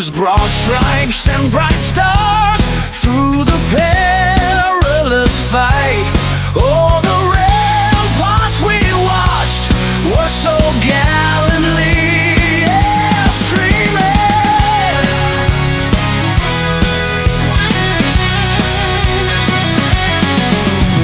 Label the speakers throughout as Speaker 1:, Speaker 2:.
Speaker 1: whose broad stripes and bright stars through the perilous fight. Oh, the ramparts we watched were so gallantly streaming,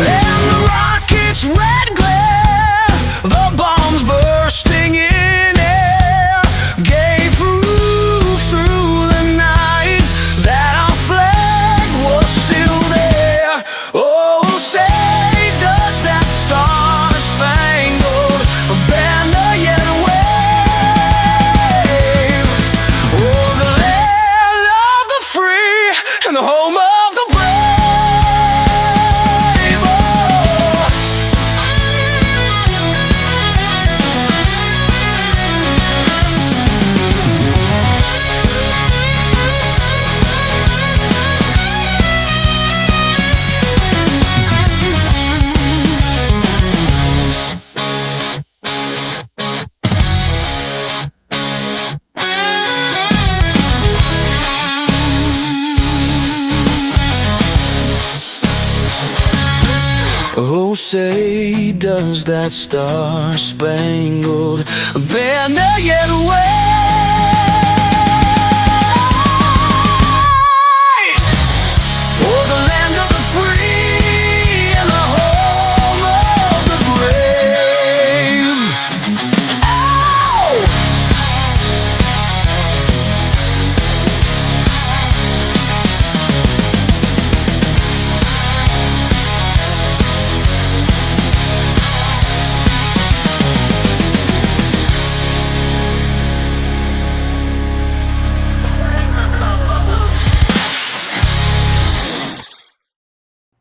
Speaker 1: and the rockets' red glare, the bombs bursting in air, gave proof through the night that our flag was still there. Oh, say does that star-spangled banner yet wave? Oh, the land of the free and the home of the brave. Oh. Oh, say does that star-spangled banner yet wave? Oh, the land of the free and the home of the brave. Ow!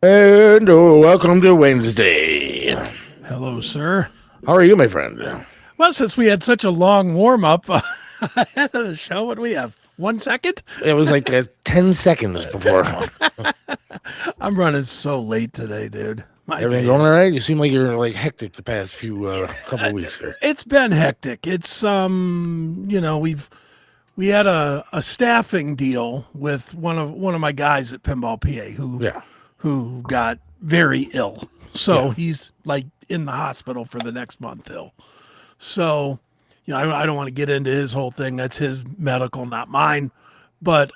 Speaker 2: And welcome to Wednesday.
Speaker 3: Hello, sir.
Speaker 2: How are you, my friend?
Speaker 3: Well, since we had such a long warm-up ahead of the show, what do we have? 1 second?
Speaker 2: It was like 10 seconds before.
Speaker 3: I'm running so late today, dude. My
Speaker 2: Everything
Speaker 3: days.
Speaker 2: going all right? You seem like you're like hectic the past few couple of weeks here.
Speaker 3: It's been hectic. It's we had a staffing deal with one of my guys at Pinball PA who got very ill. So he's like in the hospital for the next month ill. So, I don't want to get into his whole thing. That's his medical, not mine. But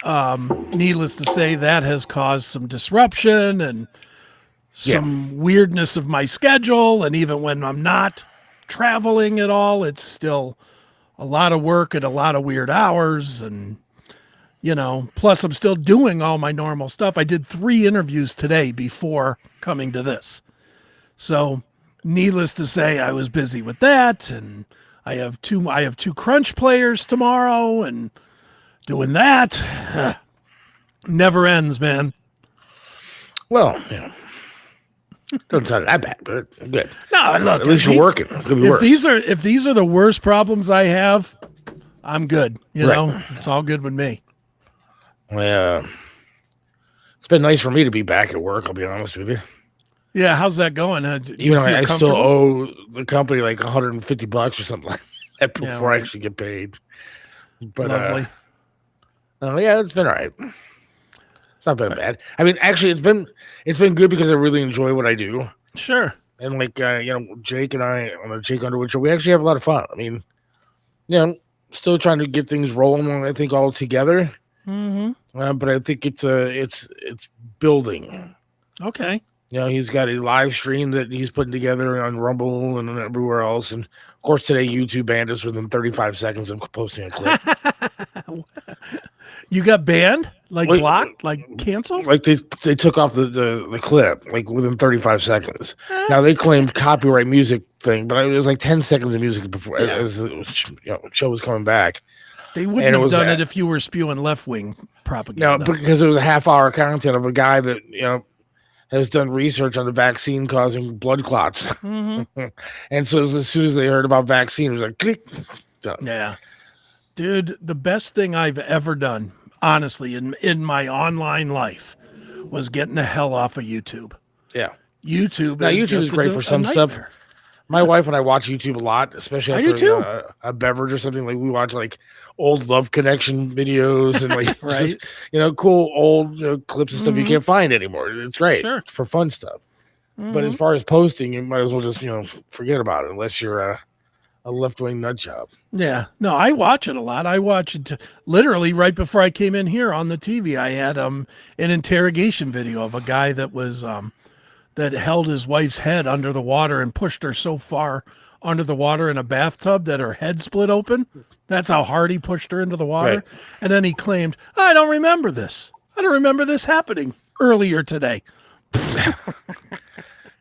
Speaker 3: needless to say, that has caused some disruption and some weirdness of my schedule. And even when I'm not traveling at all, it's still a lot of work at a lot of weird hours. And, plus I'm still doing all my normal stuff. I did 3 interviews today before coming to this. So needless to say, I was busy with that. And I have two crunch players tomorrow and doing that. Never ends, man.
Speaker 2: Well, doesn't sound that bad, but good.
Speaker 3: No, look,
Speaker 2: at least you're working. It could be worse.
Speaker 3: If these are the worst problems I have, I'm good. It's all good with me.
Speaker 2: Well, it's been nice for me to be back at work, I'll be honest with you.
Speaker 3: Yeah, how's that going?
Speaker 2: Even though I still owe the company like $150 or something like that before I actually get paid. But
Speaker 3: lovely.
Speaker 2: It's been all right. It's not been bad. I mean, actually, it's been good because I really enjoy what I do.
Speaker 3: Sure.
Speaker 2: And like Jake and I on the Jake Underwood show, we actually have a lot of fun. I mean, still trying to get things rolling. I think all together. Mm-hmm. But I think it's building.
Speaker 3: Okay.
Speaker 2: He's got a live stream that he's putting together on Rumble and everywhere else. And of course, today YouTube banned us within 35 seconds of posting a clip.
Speaker 3: You got banned? Blocked? Canceled?
Speaker 2: Like they took off the clip like within 35 seconds. Now they claimed copyright music thing, but it was like 10 seconds of music before as the show was coming back.
Speaker 3: They wouldn't have done it if you were spewing left-wing propaganda.
Speaker 2: No, because it was a half-hour content of a guy that has done research on the vaccine causing blood clots. Mm-hmm. And so as soon as they heard about vaccine, it was like, click. Done.
Speaker 3: Yeah. Dude, the best thing I've ever done, honestly, in my online life was getting the hell off of YouTube.
Speaker 2: Yeah.
Speaker 3: YouTube
Speaker 2: is great for some stuff. My wife and I watch YouTube a lot, especially
Speaker 3: I do
Speaker 2: after
Speaker 3: too.
Speaker 2: a beverage or something. Like we watch like old Love Connection videos and like
Speaker 3: Right.
Speaker 2: just, cool old clips and stuff you can't find anymore. It's great.
Speaker 3: Sure.
Speaker 2: It's for fun stuff. But as far as posting, you might as well just forget about it unless you're a left-wing nut job.
Speaker 3: Yeah. No, I watch it a lot. I watch it literally right before I came in here on the TV. I had an interrogation video of a guy that was that held his wife's head under the water and pushed her so far under the water in a bathtub that her head split open. That's how hard he pushed her into the water.
Speaker 2: Right.
Speaker 3: And then he claimed, I don't remember this. I don't remember this happening earlier today.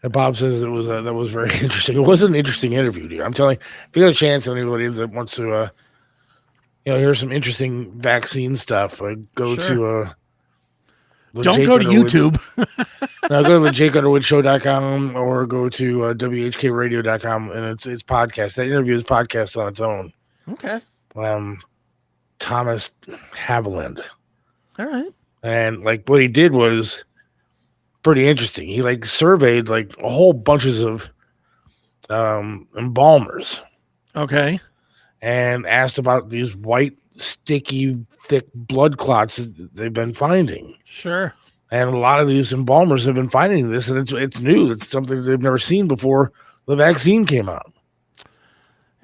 Speaker 2: And Bob says that was very interesting. It was an interesting interview, dude. I'm telling you, if you got a chance, anybody that wants to, hear some interesting vaccine stuff, go to.
Speaker 3: Don't go to YouTube.
Speaker 2: No, go to the JakeUnderwoodShow.com or go to WHKRadio.com, and it's podcast. That interview is podcast on its own.
Speaker 3: Okay.
Speaker 2: Thomas Haviland.
Speaker 3: All right.
Speaker 2: And like what he did was pretty interesting. He like surveyed like a whole bunches of embalmers.
Speaker 3: Okay.
Speaker 2: And asked about these white, sticky, thick blood clots that they've been finding.
Speaker 3: Sure.
Speaker 2: And a lot of these embalmers have been finding this, and it's new. It's something they've never seen before the vaccine came out.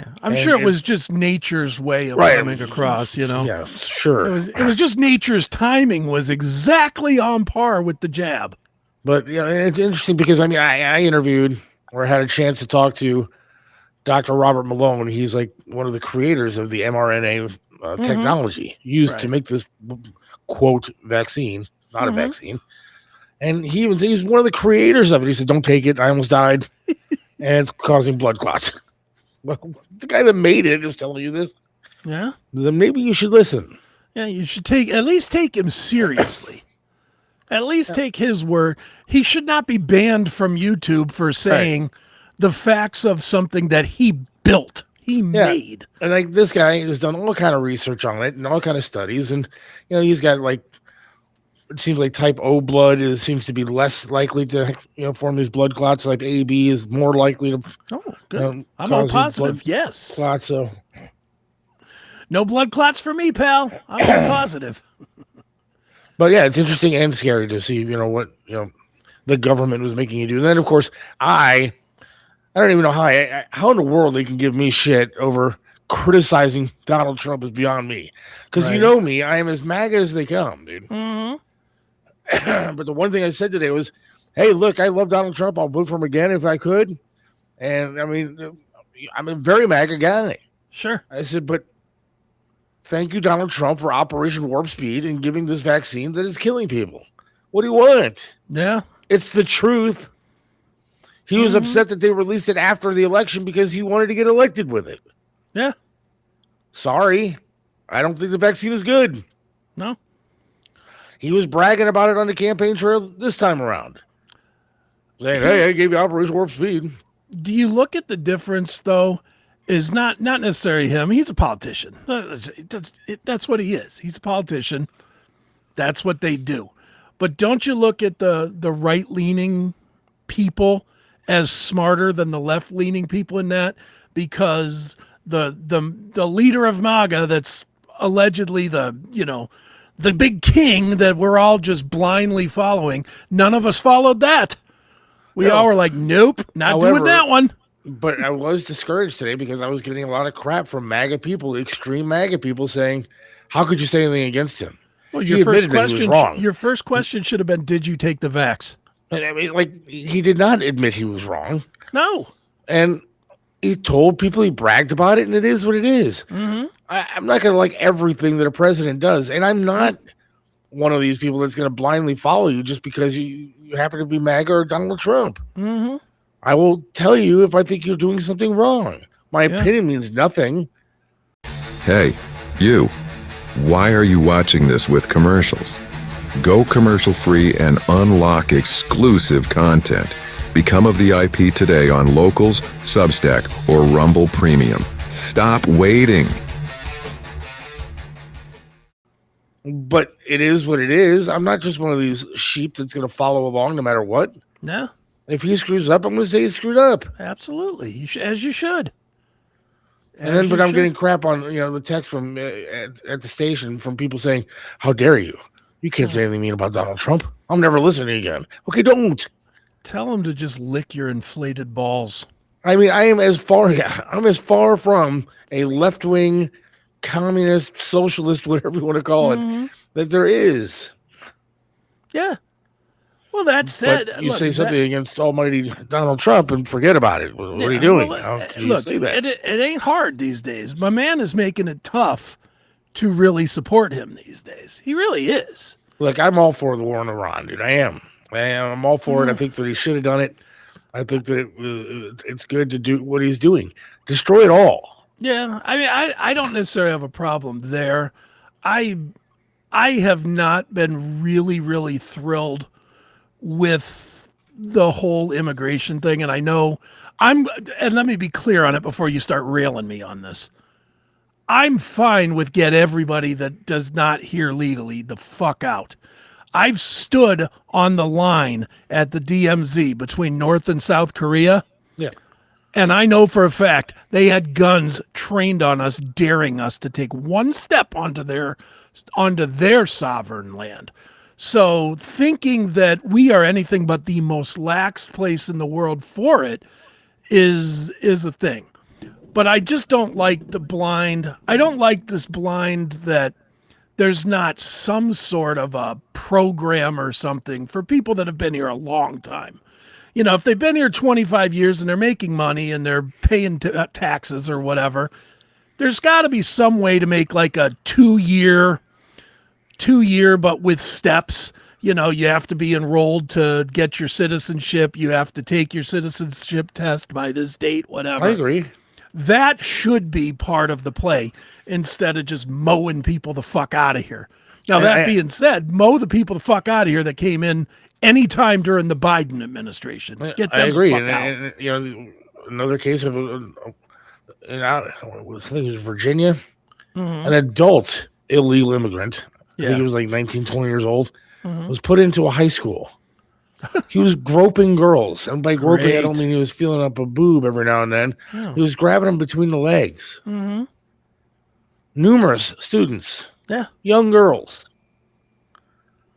Speaker 3: Yeah. I'm sure it was just nature's way of coming across,
Speaker 2: Yeah, sure.
Speaker 3: It was just nature's timing was exactly on par with the jab.
Speaker 2: But it's interesting because I interviewed or had a chance to talk to Dr. Robert Malone. He's like one of the creators of the mRNA technology used to make this quote vaccine, not a vaccine. And he's one of the creators of it. He said, "Don't take it. I almost died, and it's causing blood clots." Well, the guy that made it is telling you this.
Speaker 3: Yeah.
Speaker 2: Then maybe you should listen.
Speaker 3: Yeah, you should at least take him seriously. At least take his word. He should not be banned from YouTube for saying the facts of something that he built, he made.
Speaker 2: And like this guy has done all kind of research on it and all kind of studies, and he's got like it seems like type O blood seems to be less likely to form these blood clots. Like AB is more likely to.
Speaker 3: Oh, good. I'm all positive. Yes.
Speaker 2: Clots. So
Speaker 3: no blood clots for me, pal. I'm all positive.
Speaker 2: But yeah, it's interesting and scary to see, what the government was making you do. And then, of course, I don't even know how in the world they can give me shit over criticizing Donald Trump is beyond me. Because you know me, I am as MAGA as they come, dude. But the one thing I said today was, hey, look, I love Donald Trump. I'll vote for him again if I could. And I'm a very MAGA guy.
Speaker 3: Sure.
Speaker 2: I said, but thank you, Donald Trump, for Operation Warp Speed and giving this vaccine that is killing people. What do you want?
Speaker 3: Yeah.
Speaker 2: It's the truth. He was upset that they released it after the election because he wanted to get elected with it.
Speaker 3: Yeah.
Speaker 2: Sorry. I don't think the vaccine is good.
Speaker 3: No.
Speaker 2: He was bragging about it on the campaign trail this time around. Saying, hey, I gave you Operation Warp Speed.
Speaker 3: Do you look at the difference, though, is not necessarily him. He's a politician. That's what he is. He's a politician. That's what they do. But don't you look at the right-leaning people as smarter than the left-leaning people in that? Because the leader of MAGA that's allegedly the big king that we're all just blindly following, none of us followed that. We all were like, nope, not doing that one.
Speaker 2: But I was discouraged today because I was getting a lot of crap from MAGA people, extreme MAGA people saying, how could you say anything against him?
Speaker 3: Well,
Speaker 2: your
Speaker 3: first question should have been, did you take the vax?
Speaker 2: And he did not admit he was wrong.
Speaker 3: No.
Speaker 2: And he told people, he bragged about it, and it is what it is. I'm not going to like everything that a president does. And I'm not one of these people that's going to blindly follow you just because you happen to be MAGA or Donald Trump. I will tell you if I think you're doing something wrong. My opinion means nothing.
Speaker 4: Hey, you. Why are you watching this with commercials? Go commercial-free and unlock exclusive content. Become a VIP today on Locals, Substack, or Rumble Premium. Stop waiting.
Speaker 2: But it is what it is. I'm not just one of these sheep that's going to follow along no matter what.
Speaker 3: No.
Speaker 2: If he screws up, I'm going to say he screwed up.
Speaker 3: Absolutely, as you should.
Speaker 2: But I'm getting crap on the text from at the station from people saying, "How dare you? You can't say anything mean about Donald Trump. I'm never listening again." Okay, don't
Speaker 3: tell him to just lick your inflated balls.
Speaker 2: I mean, I'm as far from a left-wing, communist, socialist, whatever you want to call it, that there is.
Speaker 3: Yeah. Well, that said,
Speaker 2: but you say something against almighty Donald Trump and forget about it. What are you doing? How can you say that?
Speaker 3: It ain't hard these days. My man is making it tough to really support him these days. He really is.
Speaker 2: Look, I'm all for the war in Iran, dude. I am. I'm all for it. I think that he should have done it. I think that it's good to do what he's doing. Destroy it all.
Speaker 3: Yeah. I mean, I don't necessarily have a problem there. I have not been really, really thrilled with the whole immigration thing. And I know and let me be clear on it before you start railing me on this. I'm fine with get everybody that does not here legally the fuck out. I've stood on the line at the DMZ between North and South Korea.
Speaker 2: Yeah.
Speaker 3: And I know for a fact they had guns trained on us, daring us to take one step onto their sovereign land. So thinking that we are anything but the most lax place in the world for it is a thing. But I just don't like I don't like this blind that there's not some sort of a program or something for people that have been here a long time. If they've been here 25 years and they're making money and they're paying taxes or whatever, there's got to be some way to make like a 2-year but with steps. You have to be enrolled to get your citizenship. You have to take your citizenship test by this date, whatever.
Speaker 2: I agree.
Speaker 3: That should be part of the play instead of just mowing people the fuck out of here. Now, that being said, mow the people the fuck out of here that came in anytime during the Biden administration. Get them
Speaker 2: I agree.
Speaker 3: The fuck
Speaker 2: out. Another case of, I think it was Virginia, an adult illegal immigrant. I think he was like 19, 20 years old, was put into a high school. He was groping girls. And by groping, I don't mean he was feeling up a boob every now and then. Oh. He was grabbing them between the legs. Numerous students.
Speaker 3: Yeah.
Speaker 2: Young girls.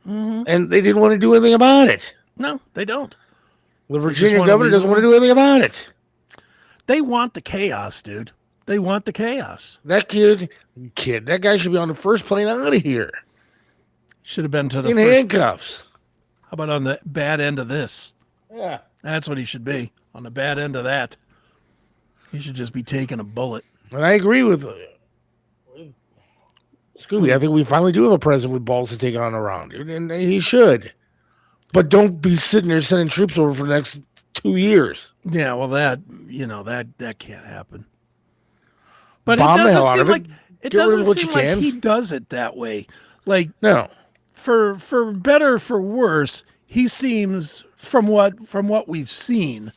Speaker 2: And they didn't want to do anything about it.
Speaker 3: No, they don't.
Speaker 2: The Virginia governor doesn't want to do anything about it.
Speaker 3: They want the chaos, dude. They want the chaos.
Speaker 2: That that guy should be on the first plane out of here.
Speaker 3: Should have been to the
Speaker 2: handcuffs.
Speaker 3: How about on the bad end of this?
Speaker 2: Yeah.
Speaker 3: That's what he should be. On the bad end of that. He should just be taking a bullet.
Speaker 2: And I agree with Scooby. I think we finally do have a president with balls to take on Iran, dude, and he should. But don't be sitting there sending troops over for the next 2 years.
Speaker 3: Yeah, well, that can't happen. But
Speaker 2: Bomb
Speaker 3: it
Speaker 2: the hell out
Speaker 3: doesn't seem
Speaker 2: of
Speaker 3: like
Speaker 2: it.
Speaker 3: It doesn't seem like he does it that way. Like,
Speaker 2: no.
Speaker 3: For better or for worse, he seems from what we've seen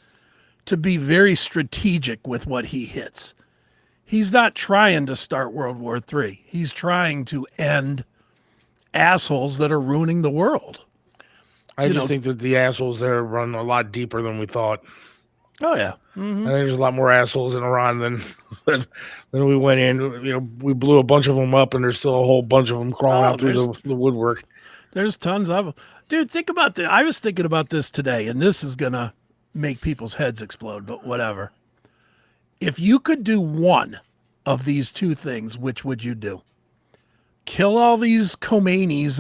Speaker 3: to be very strategic with what he hits. He's not trying to start World War III. He's trying to end assholes that are ruining the world.
Speaker 2: I just think that the assholes there run a lot deeper than we thought.
Speaker 3: Oh yeah,
Speaker 2: I think there's a lot more assholes in Iran than we went in. We blew a bunch of them up, and there's still a whole bunch of them crawling out through the woodwork.
Speaker 3: There's tons of them, dude. Think about this. I was thinking about this today, and this is gonna make people's heads explode. But whatever. If you could do one of these two things, which would you do? Kill all these Khomeinis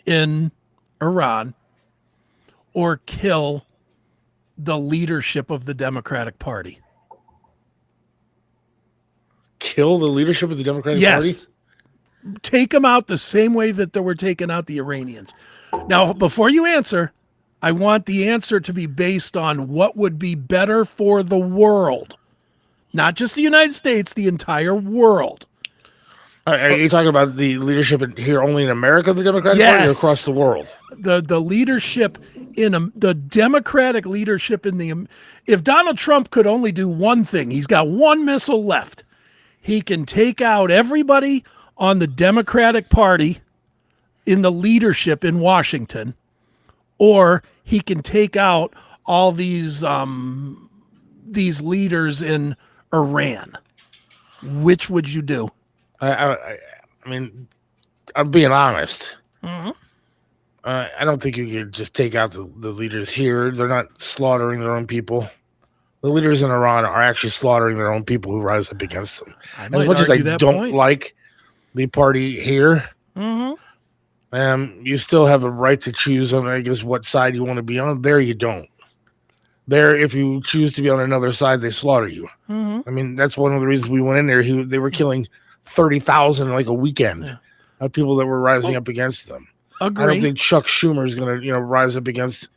Speaker 3: in Iran, or kill the leadership of the Democratic Party?
Speaker 2: Kill the leadership of the Democratic Party?
Speaker 3: Yes. Take them out the same way that they were taking out the Iranians. Now, before you answer, I want the answer to be based on what would be better for the world. Not just the United States, the entire world.
Speaker 2: Are you talking about the leadership here only in America, the Democratic Party, or across the world?
Speaker 3: The leadership the Democratic leadership if Donald Trump could only do one thing, he's got one missile left. He can take out everybody on the Democratic Party in the leadership in Washington, or he can take out all these leaders in Iran, which would you do?
Speaker 2: I mean, I'm being honest. I don't think you could just take out the leaders here. They're not slaughtering their own people. The leaders in Iran are actually slaughtering their own people who rise up against them. As much as I don't like the party here, you still have a right to choose on, I guess, what side you want to be on. There you don't. There, if you choose to be on another side, they slaughter you. I mean, that's one of the reasons we went in there. They were killing 30,000 in like a weekend of people that were rising up against them.
Speaker 3: Agree.
Speaker 2: I don't think Chuck Schumer is going to, rise up against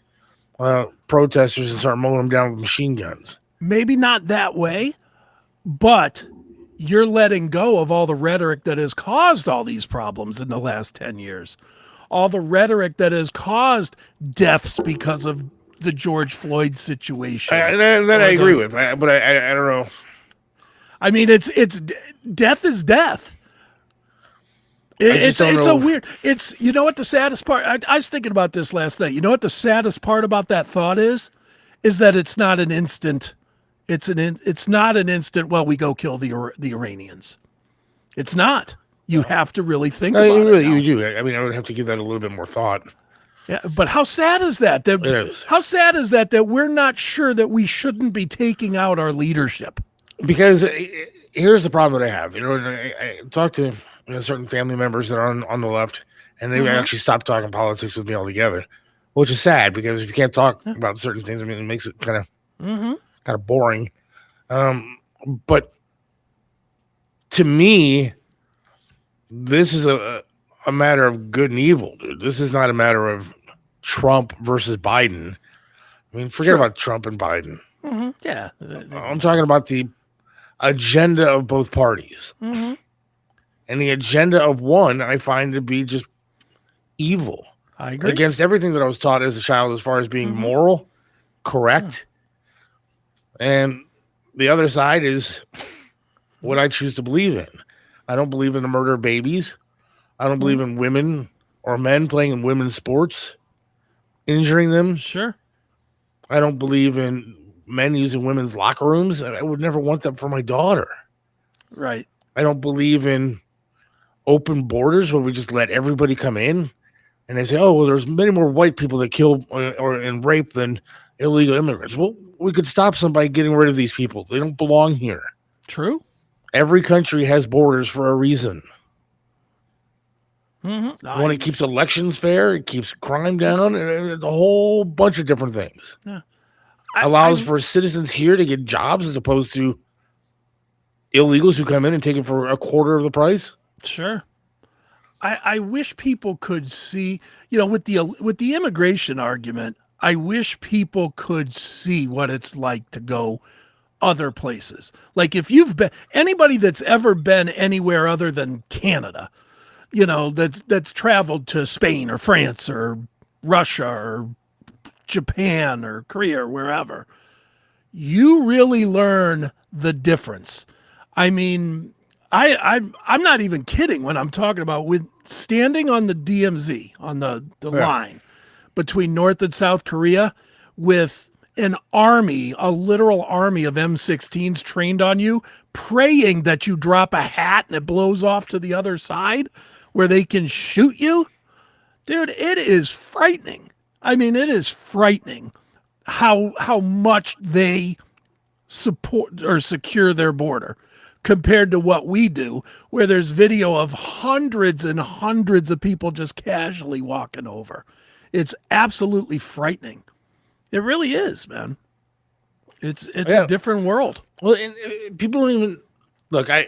Speaker 2: protesters and start mowing them down with machine guns.
Speaker 3: Maybe not that way, but you're letting go of all the rhetoric that has caused all these problems in the last 10 years. All the rhetoric that has caused deaths because of the George Floyd situation.
Speaker 2: That I agree with, but I don't know.
Speaker 3: I mean, it's death is death. It's a weird. It's, you know what the saddest part? I was thinking about this last night. You know what the saddest part about that thought is that it's not an instant. It's not an instant. Well, we go kill the Iranians. It's not. You have to really think about it.
Speaker 2: You do. I mean, I would have to give that a little bit more thought.
Speaker 3: Yeah, but how sad is that? How sad is that we're not sure that we shouldn't be taking out our leadership?
Speaker 2: Because here's the problem that I have. I talked to certain family members that are on the left, and they actually stopped talking politics with me altogether, which is sad because if you can't talk about certain things, I mean, it makes it kind of boring. But to me, this is a matter of good and evil, dude. This is not a matter of Trump versus Biden. I mean, forget about Trump and Biden.
Speaker 3: Yeah.
Speaker 2: I'm talking about the agenda of both parties. And the agenda of one, I find to be just evil.
Speaker 3: I agree.
Speaker 2: Against everything that I was taught as a child as far as being moral, correct. And the other side is what I choose to believe in. I don't believe in the murder of babies. I don't believe in women or men playing in women's sports, injuring them.
Speaker 3: Sure.
Speaker 2: I don't believe in men using women's locker rooms. I would never want that for my daughter.
Speaker 3: Right.
Speaker 2: I don't believe in open borders where we just let everybody come in and they say, oh, well, there's many more white people that kill and rape than illegal immigrants. Well, we could stop somebody getting rid of these people. They don't belong here. True. Every country has borders for a reason. When it keeps elections fair, it keeps crime down, and it's a whole bunch of different things.
Speaker 3: Yeah.
Speaker 2: Allows for citizens here to get jobs as opposed to illegals who come in and take it for a quarter of the price.
Speaker 3: Sure. I wish people could see, with the immigration argument, I wish people could see what it's like to go other places. Like if you've been, anybody that's ever been anywhere other than Canada, that's traveled to Spain or France or Russia or Japan or Korea or wherever, you really learn the difference. I mean, I'm not even kidding when I'm talking about with standing on the DMZ, on the line between North and South Korea with an army, a literal army of M16s trained on you, praying that you drop a hat and it blows off to the other side where they can shoot you. Dude, it is frightening. I mean, it is frightening how much they support or secure their border compared to what we do, where there's video of hundreds and hundreds of people just casually walking over. It's absolutely frightening. It really is, man. It's a different world.
Speaker 2: Well, and people don't even look. I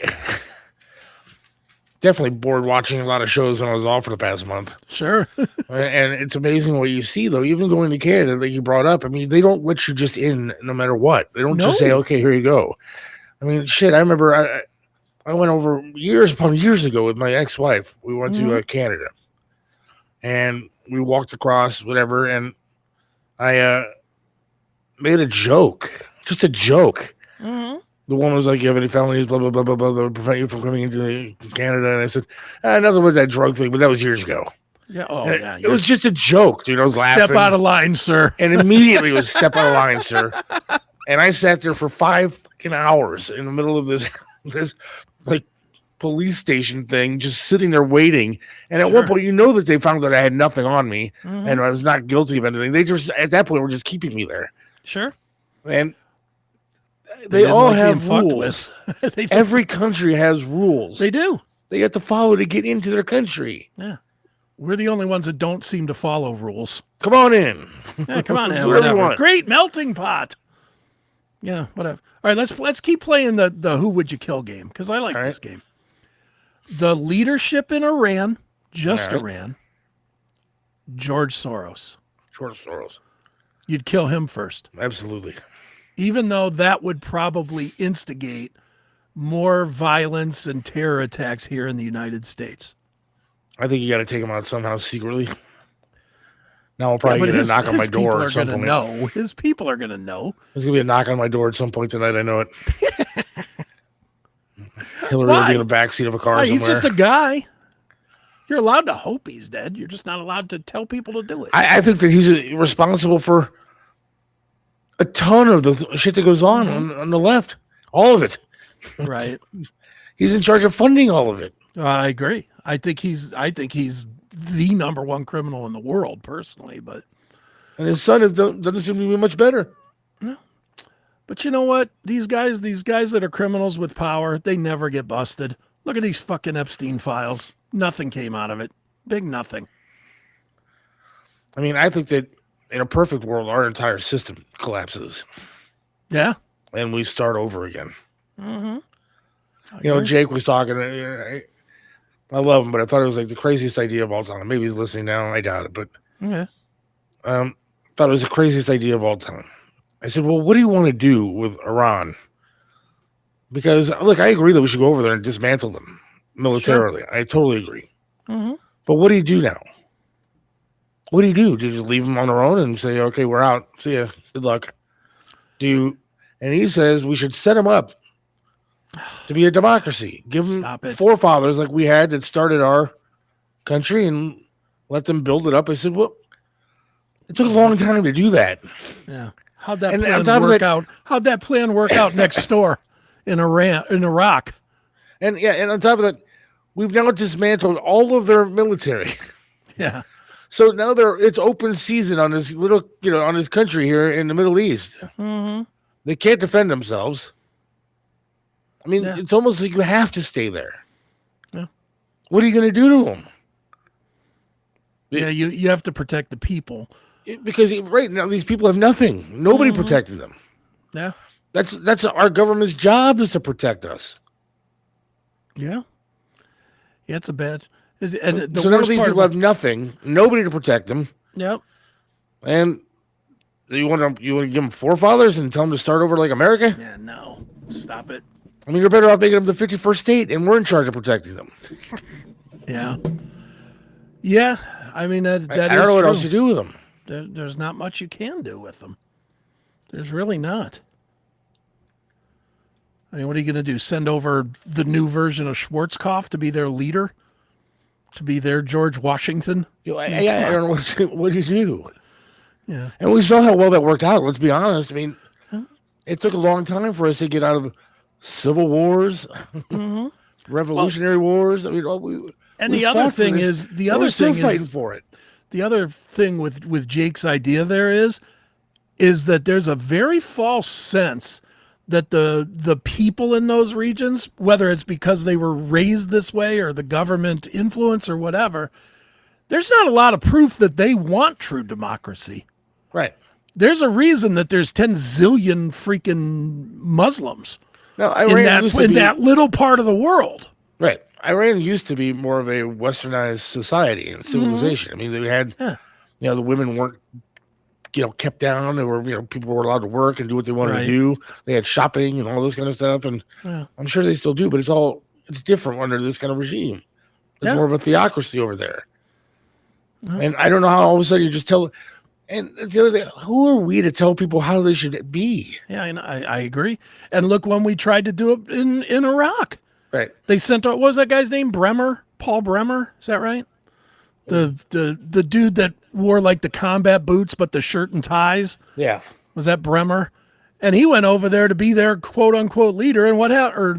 Speaker 2: definitely bored watching a lot of shows when I was off for the past month.
Speaker 3: Sure.
Speaker 2: And it's amazing what you see, though. Even going to Canada that you brought up, I mean, they don't let you just in no matter what. They don't just say, okay, here you go. I mean, shit, I remember I went over years upon years ago with my ex-wife. We went to Canada. And we walked across, whatever, and I made a joke. Just a joke. The woman was like, you have any felonies, blah, blah, blah, blah, blah, that would prevent you from coming into Canada. And I said, nothing with that drug thing, but that was years ago.
Speaker 3: Yeah. Oh,
Speaker 2: And
Speaker 3: yeah.
Speaker 2: It was just a joke, dude. I was laughing.
Speaker 3: Step out of line, sir.
Speaker 2: And immediately it was step out of line, sir. And I sat there for 5 fucking hours in the middle of this like police station thing, just sitting there waiting. And at one point, you know that they found that I had nothing on me and I was not guilty of anything. They just, at that point, were just keeping me there.
Speaker 3: Sure.
Speaker 2: And they all
Speaker 3: like
Speaker 2: have
Speaker 3: being
Speaker 2: rules. Every country has rules.
Speaker 3: They do.
Speaker 2: They have to follow to get into their country.
Speaker 3: Yeah. We're the only ones that don't seem to follow rules.
Speaker 2: Come on in.
Speaker 3: Yeah, come on in.
Speaker 2: Whatever you
Speaker 3: Whatever.
Speaker 2: want.
Speaker 3: Great melting pot. Yeah, whatever. All right, let's keep playing the who would you kill game because I like this game. The leadership in Iran, just Iran, George Soros.
Speaker 2: George Soros.
Speaker 3: You'd kill him first.
Speaker 2: Absolutely.
Speaker 3: Even though that would probably instigate more violence and terror attacks here in the United States.
Speaker 2: I think you got to take him out somehow secretly. Now I'll probably get a knock on my door at some point.
Speaker 3: Know. His people are going to know.
Speaker 2: There's going to be a knock on my door at some point tonight. I know it. Hillary will be in the backseat of a car somewhere.
Speaker 3: He's just a guy. You're allowed to hope he's dead. You're just not allowed to tell people to do it.
Speaker 2: I think that he's responsible for a ton of the shit that goes on the left. All of it.
Speaker 3: Right.
Speaker 2: He's in charge of funding all of it.
Speaker 3: I agree. I think he's the number one criminal in the world, personally.
Speaker 2: And his son doesn't seem to be much better.
Speaker 3: No. But you know what? These guys that are criminals with power, they never get busted. Look at these fucking Epstein files. Nothing came out of it. Big nothing.
Speaker 2: I mean, I think that in a perfect world, our entire system collapses.
Speaker 3: Yeah.
Speaker 2: And we start over again.
Speaker 3: Mm-hmm.
Speaker 2: You know, Jake was talking. I love him, but I thought it was like the craziest idea of all time. Maybe he's listening now. I doubt it, but thought it was the craziest idea of all time. I said, well, what do you want to do with Iran? Because, look, I agree that we should go over there and dismantle them militarily. Sure. I totally agree. Mm-hmm. But what do you do now? What do you do? Do you just leave them on their own and say, okay, we're out. See ya. Good luck. And he says we should set them up to be a democracy. Give them forefathers like we had that started our country and let them build it up. I said, well, it took a long time to do that.
Speaker 3: Yeah. How'd that plan work out? How'd that plan work out next door in Iraq?
Speaker 2: And on top of that, we've now dismantled all of their military.
Speaker 3: Yeah.
Speaker 2: So now it's open season on this little, on this country here in the Middle East.
Speaker 3: Mm-hmm.
Speaker 2: They can't defend themselves. I mean, it's almost like you have to stay there.
Speaker 3: Yeah.
Speaker 2: What are you going to do to them?
Speaker 3: Yeah, you have to protect the people.
Speaker 2: Because right now, these people have nothing. Nobody protecting them.
Speaker 3: Yeah.
Speaker 2: That's our government's job is to protect us.
Speaker 3: Yeah. Yeah, it's a bad. And
Speaker 2: so none of these people have nothing. Nobody to protect them.
Speaker 3: Yep.
Speaker 2: And you want to give them forefathers and tell them to start over like America?
Speaker 3: Yeah, no. Stop it.
Speaker 2: I mean, you're better off making them the 51st state, and we're in charge of protecting them.
Speaker 3: Yeah. Yeah. I mean, that is
Speaker 2: I don't know what else you do with them.
Speaker 3: There's not much you can do with them. There's really not. I mean, what are you going to do? Send over the new version of Schwarzkopf to be their leader? To be their George Washington?
Speaker 2: I don't know what you do.
Speaker 3: Yeah.
Speaker 2: And we saw how well that worked out. Let's be honest. I mean, it took a long time for us to get out of civil wars, revolutionary wars. I mean,
Speaker 3: the other thing is,
Speaker 2: fighting for it.
Speaker 3: The other thing with Jake's idea there is that there's a very false sense that the people in those regions, whether it's because they were raised this way or the government influence or whatever, there's not a lot of proof that they want true democracy.
Speaker 2: Right.
Speaker 3: There's a reason that there's 10 zillion freaking Muslims in that little part of the world.
Speaker 2: Right. Iran used to be more of a westernized society and civilization. I mean, they had, the women weren't, kept down. They were, people were allowed to work and do what they wanted to do. They had shopping and all this kind of stuff. And I'm sure they still do, but it's different under this kind of regime. It's more of a theocracy over there. And I don't know how all of a sudden you just tell. And that's the other thing. Who are we to tell people how they should be?
Speaker 3: Yeah, I agree. And look, when we tried to do it in Iraq.
Speaker 2: Right.
Speaker 3: They sent out, what was that guy's name? Paul Bremer? Is that right? The dude that wore like the combat boots but the shirt and ties.
Speaker 2: Yeah.
Speaker 3: Was that Bremer? And he went over there to be their quote unquote leader, and or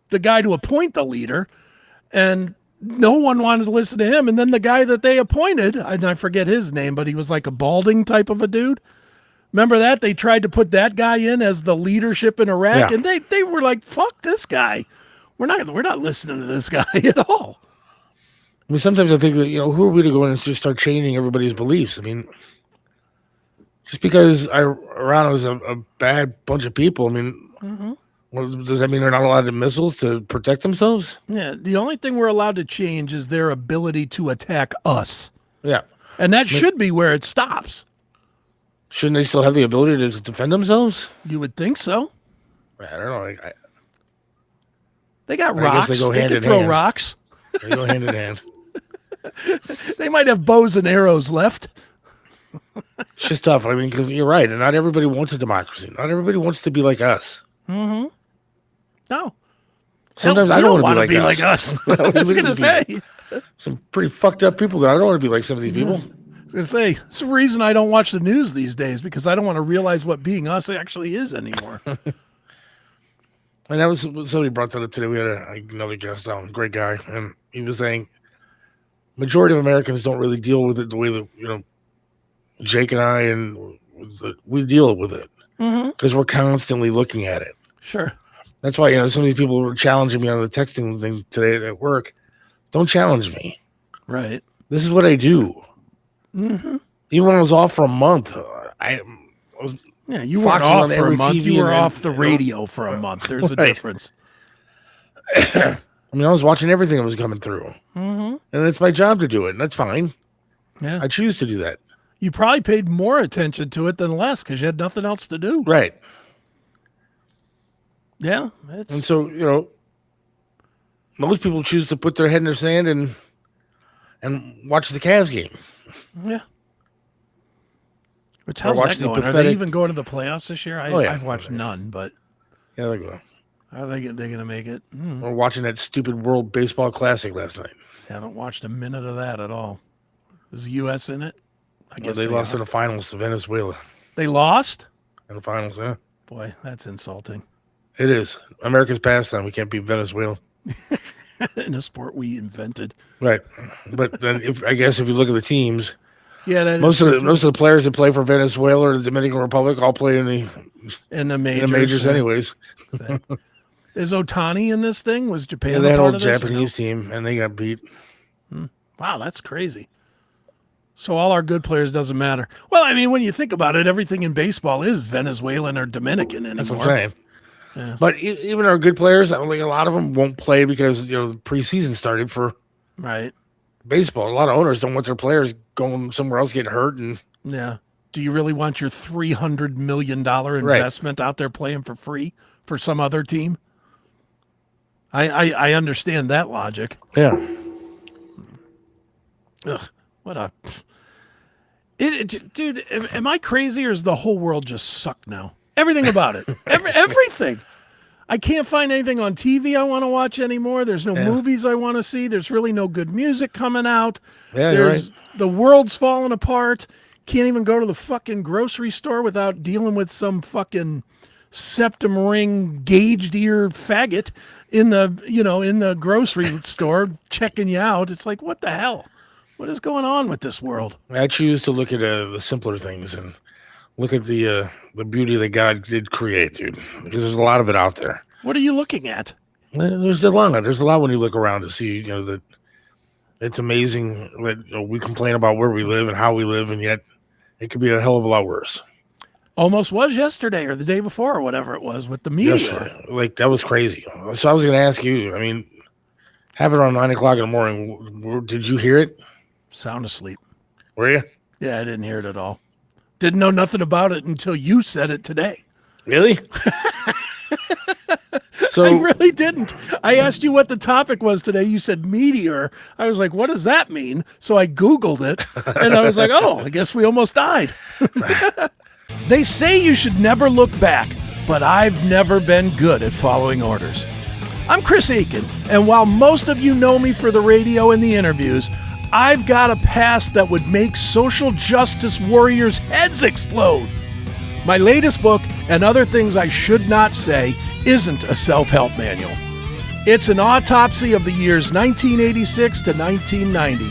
Speaker 3: the guy to appoint the leader, and no one wanted to listen to him. And then the guy that they appointed, I forget his name, but he was like a balding type of a dude. Remember that? They tried to put that guy in as the leadership in Iraq, and they were like, "Fuck this guy. We're not listening to this guy at all."
Speaker 2: I mean, sometimes I think that, who are we to go in and just start changing everybody's beliefs? I mean, just because Iran was a bad bunch of people, I mean, well, does that mean they're not allowed to missiles to protect themselves?
Speaker 3: Yeah, the only thing we're allowed to change is their ability to attack us.
Speaker 2: Yeah.
Speaker 3: And that should be where it stops.
Speaker 2: Shouldn't they still have the ability to defend themselves?
Speaker 3: You would think so.
Speaker 2: I don't know.
Speaker 3: They got
Speaker 2: I
Speaker 3: rocks.
Speaker 2: guess they go hand
Speaker 3: can
Speaker 2: in
Speaker 3: throw
Speaker 2: hand.
Speaker 3: rocks.
Speaker 2: They go hand in hand.
Speaker 3: They might have bows and arrows left.
Speaker 2: It's just tough. I mean, because you're right. And not everybody wants a democracy. Not everybody wants to be like us.
Speaker 3: Mm-hmm. No.
Speaker 2: Sometimes I don't want to be like
Speaker 3: us. I was going to say.
Speaker 2: Some pretty fucked up people that I don't want to be like some of these people.
Speaker 3: I was going to say, it's the reason I don't watch the news these days, because I don't want to realize what being us actually is anymore.
Speaker 2: And that was somebody brought that up today. We had another guest on, great guy, and he was saying majority of Americans don't really deal with it the way that Jake and I we deal with it because we're constantly looking at it.
Speaker 3: Sure.
Speaker 2: That's why some of these people were challenging me on the texting thing today at work. Don't challenge me.
Speaker 3: Right.
Speaker 2: This is what I do.
Speaker 3: Mm-hmm.
Speaker 2: Even when I was off for a month, I was.
Speaker 3: Yeah, you weren't off for a month.
Speaker 2: TV
Speaker 3: You were off the radio for a month. There's a difference.
Speaker 2: I mean, I was watching everything that was coming through. And it's my job to do it, and that's fine.
Speaker 3: Yeah.
Speaker 2: I choose to do that.
Speaker 3: You probably paid more attention to it than less because you had nothing else to do.
Speaker 2: Right.
Speaker 3: Yeah.
Speaker 2: And so, most people choose to put their head in the sand and watch the Cavs game.
Speaker 3: Yeah. Which, how's that going? Are they even going to the playoffs this year? I've watched none, but
Speaker 2: yeah, they're going.
Speaker 3: Are they going to make it?
Speaker 2: We're watching that stupid World Baseball Classic last night.
Speaker 3: I haven't watched a minute of that at all. Was the U.S. in it? I guess
Speaker 2: they lost in the finals to Venezuela.
Speaker 3: They lost?
Speaker 2: In the finals, yeah.
Speaker 3: Boy, that's insulting.
Speaker 2: It is. America's pastime. We can't beat Venezuela.
Speaker 3: In a sport we invented.
Speaker 2: Right. But then I guess if you look at the teams,
Speaker 3: yeah,
Speaker 2: most of the players that play for Venezuela or the Dominican Republic all play in the majors anyways.
Speaker 3: Is Ohtani in this thing? Was Japan?
Speaker 2: Yeah, that old Japanese team, and they got beat.
Speaker 3: Wow, that's crazy. So all our good players doesn't matter. Well, I mean, when you think about it, everything in baseball is Venezuelan or Dominican anymore.
Speaker 2: That's what I'm saying.
Speaker 3: Yeah.
Speaker 2: But even our good players, like a lot of them won't play because the preseason started for baseball. A lot of owners don't want their players going somewhere else getting hurt.
Speaker 3: Yeah. Do you really want your $300 million investment out there playing for free for some other team? I understand that logic.
Speaker 2: Yeah.
Speaker 3: Ugh, what a... dude, am I crazy or does the whole world just suck now? Everything about it. Everything. I can't find anything on TV I want to watch anymore. There's no movies I want to see. There's really no good music coming out.
Speaker 2: Yeah, you're right.
Speaker 3: The world's falling apart. Can't even go to the fucking grocery store without dealing with some fucking septum ring gauged ear faggot in the grocery store checking you out. It's like, what the hell? What is going on with this world?
Speaker 2: I choose to look at the simpler things and look at the beauty that God did create, dude. Because there's a lot of it out there.
Speaker 3: What are you looking at?
Speaker 2: There's a lot. There's a lot when you look around to see, that it's amazing that we complain about where we live and how we live, and yet it could be a hell of a lot worse.
Speaker 3: Almost was yesterday or the day before or whatever it was with the Meteor.
Speaker 2: Like, that was crazy. So I was going to ask you, I mean, happened around 9 o'clock in the morning. Did you hear it?
Speaker 3: Sound asleep.
Speaker 2: Were you?
Speaker 3: Yeah, I didn't hear it at all. Didn't know nothing about it until you said it today.
Speaker 2: Really?
Speaker 3: So I really didn't. I asked you what the topic was today. You said Meteor. I was like, what does that mean? So I Googled it, and I was like, oh, I guess we almost died. They say you should never look back, but I've never been good at following orders. I'm Chris Aiken, and while most of you know me for the radio and the interviews, I've got a past that would make social justice warriors' heads explode. My latest book, and Other Things I Should Not Say, isn't a self-help manual. It's an autopsy of the years 1986 to 1990.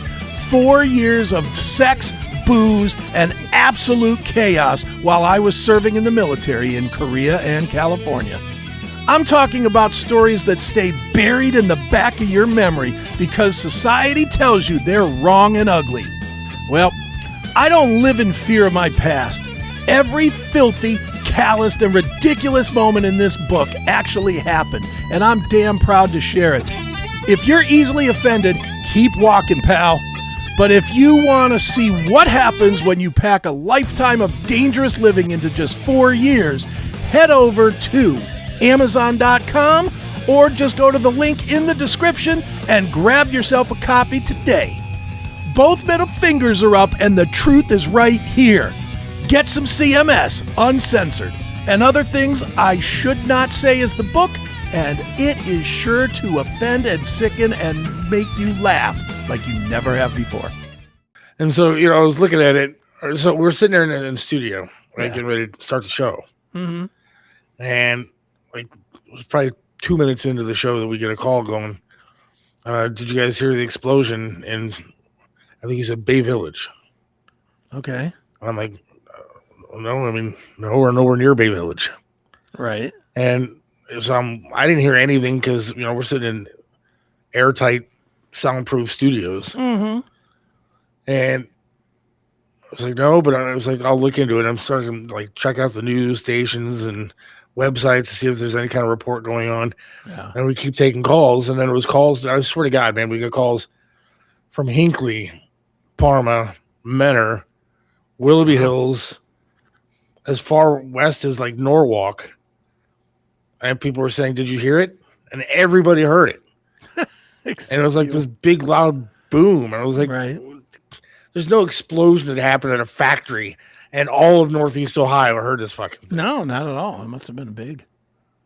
Speaker 3: 4 years of sex, booze, and absolute chaos while I was serving in the military in Korea and California. I'm talking about stories that stay buried in the back of your memory because society tells you they're wrong and ugly. Well, I don't live in fear of my past. Every filthy, calloused, and ridiculous moment in this book actually happened, and I'm damn proud to share it. If you're easily offended, keep walking, pal. But if you want to see what happens when you pack a lifetime of dangerous living into just 4 years, head over to Amazon.com or just go to the link in the description and grab yourself a copy today. Both middle fingers are up and the truth is right here. Get some CMS, uncensored, and Other Things I Should Not Say is the book, and it is sure to offend and sicken and make you laugh like you never have before.
Speaker 2: And so, I was looking at it. So we're sitting there in the studio, right, getting ready to start the show.
Speaker 3: Mm-hmm.
Speaker 2: And it was probably 2 minutes into the show that we get a call going, did you guys hear the explosion in, I think he said Bay Village.
Speaker 3: Okay.
Speaker 2: I'm like, no, we're nowhere near Bay Village.
Speaker 3: Right.
Speaker 2: And so I didn't hear anything because, we're sitting in airtight, soundproof studios.
Speaker 3: Mm-hmm.
Speaker 2: And I was like, no, but I was like, I'll look into it. I'm starting to check out the news stations and websites to see if there's any kind of report going on.
Speaker 3: Yeah.
Speaker 2: And we keep taking calls. And then it was calls. I swear to God, man, we got calls from Hinckley, Parma, Menor, Willoughby Hills, as far west as Norwalk. And people were saying, did you hear it? And everybody heard it. And it was like this big loud boom. And I was like,
Speaker 3: right.
Speaker 2: There's no explosion that happened at a factory and all of Northeast Ohio heard this fucking thing.
Speaker 3: No, not at all. It must have been big.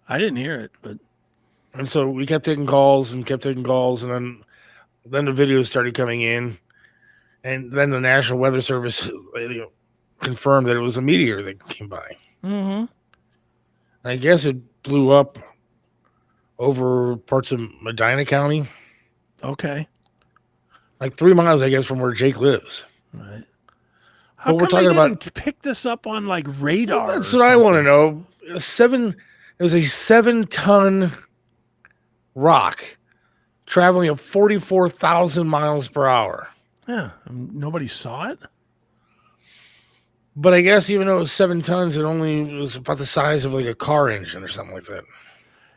Speaker 3: I didn't hear it, but.
Speaker 2: And so we kept taking calls, and then the videos started coming in. And then the National Weather Service confirmed that it was a meteor that came by.
Speaker 3: Mm-hmm.
Speaker 2: I guess it blew up over parts of Medina County.
Speaker 3: Okay.
Speaker 2: 3 miles, I guess, from where Jake lives.
Speaker 3: Right. How
Speaker 2: But
Speaker 3: come they didn't pick this up on radar?
Speaker 2: That's what I want to know. It was a 7-ton rock traveling at 44,000 miles per hour.
Speaker 3: Yeah. Nobody saw it?
Speaker 2: But I guess even though it was 7 tons, it was about the size of a car engine or something like that.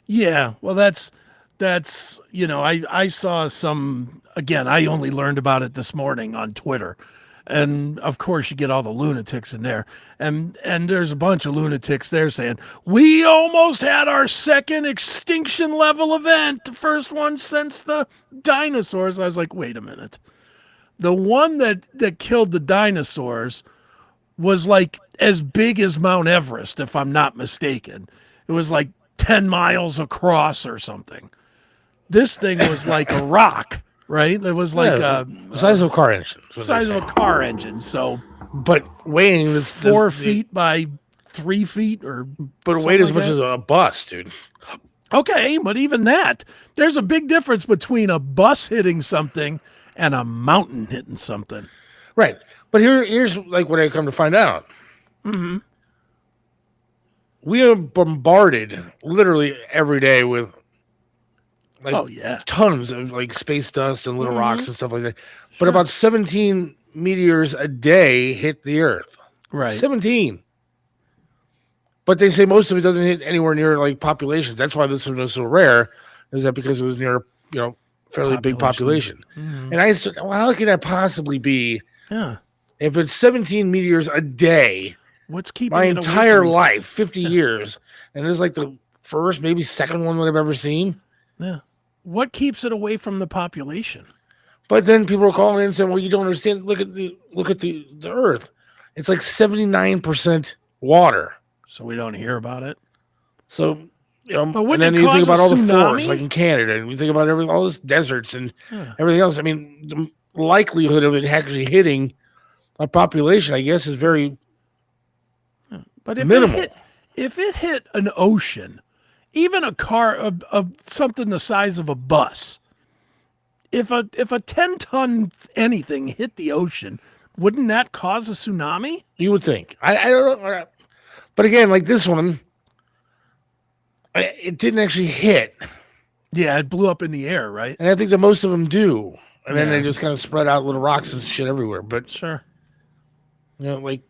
Speaker 3: Yeah. Well, that's I saw some, again, I only learned about it this morning on Twitter. And of course you get all the lunatics in there. And there's a bunch of lunatics there saying, we almost had our second extinction level event, the first one since the dinosaurs. I was like, wait a minute. The one that killed the dinosaurs was as big as Mount Everest, if I'm not mistaken. It was 10 miles across or something. This thing was like a rock, right? It was
Speaker 2: the size of a car engine.
Speaker 3: Size of a car engine. So,
Speaker 2: but weighing
Speaker 3: 4 feet by 3 feet,
Speaker 2: but it weighed as much as a bus, dude.
Speaker 3: Okay, but even that, there's a big difference between a bus hitting something and a mountain hitting something.
Speaker 2: Right. But here's what I come to find out.
Speaker 3: Mm-hmm.
Speaker 2: We are bombarded literally every day with tons of space dust and little rocks and stuff like that. Sure. But about 17 meteors a day hit the Earth.
Speaker 3: Right.
Speaker 2: 17. But they say most of it doesn't hit anywhere near populations. That's why this one was so rare. Is that because it was near fairly big population? Mm-hmm. And I said, well, how can that possibly be?
Speaker 3: Yeah.
Speaker 2: If it's 17 meteors a day,
Speaker 3: what's keeping
Speaker 2: my
Speaker 3: it
Speaker 2: entire life, 50 years, and it's the first, maybe second one that I've ever seen.
Speaker 3: Yeah. What keeps it away from the population?
Speaker 2: But then people are calling in and saying, well, you don't understand. Look at the Earth. It's 79% water.
Speaker 3: So we don't hear about it.
Speaker 2: So,
Speaker 3: but
Speaker 2: and then you think about all the
Speaker 3: tsunami?
Speaker 2: forests, in Canada, and you think about all those deserts and everything else. I mean, likelihood of it actually hitting a population, I guess, is very
Speaker 3: but
Speaker 2: minimal.
Speaker 3: If it hit an ocean, even a car of something the size of a bus, if a 10-ton anything hit the ocean, wouldn't that cause a tsunami?
Speaker 2: You would think. I don't know. But again, like this one, it didn't actually hit.
Speaker 3: Yeah, it blew up in the air, right?
Speaker 2: And I think that most of them do. And then they just kind of spread out little rocks and shit everywhere. But,
Speaker 3: sure.
Speaker 2: Like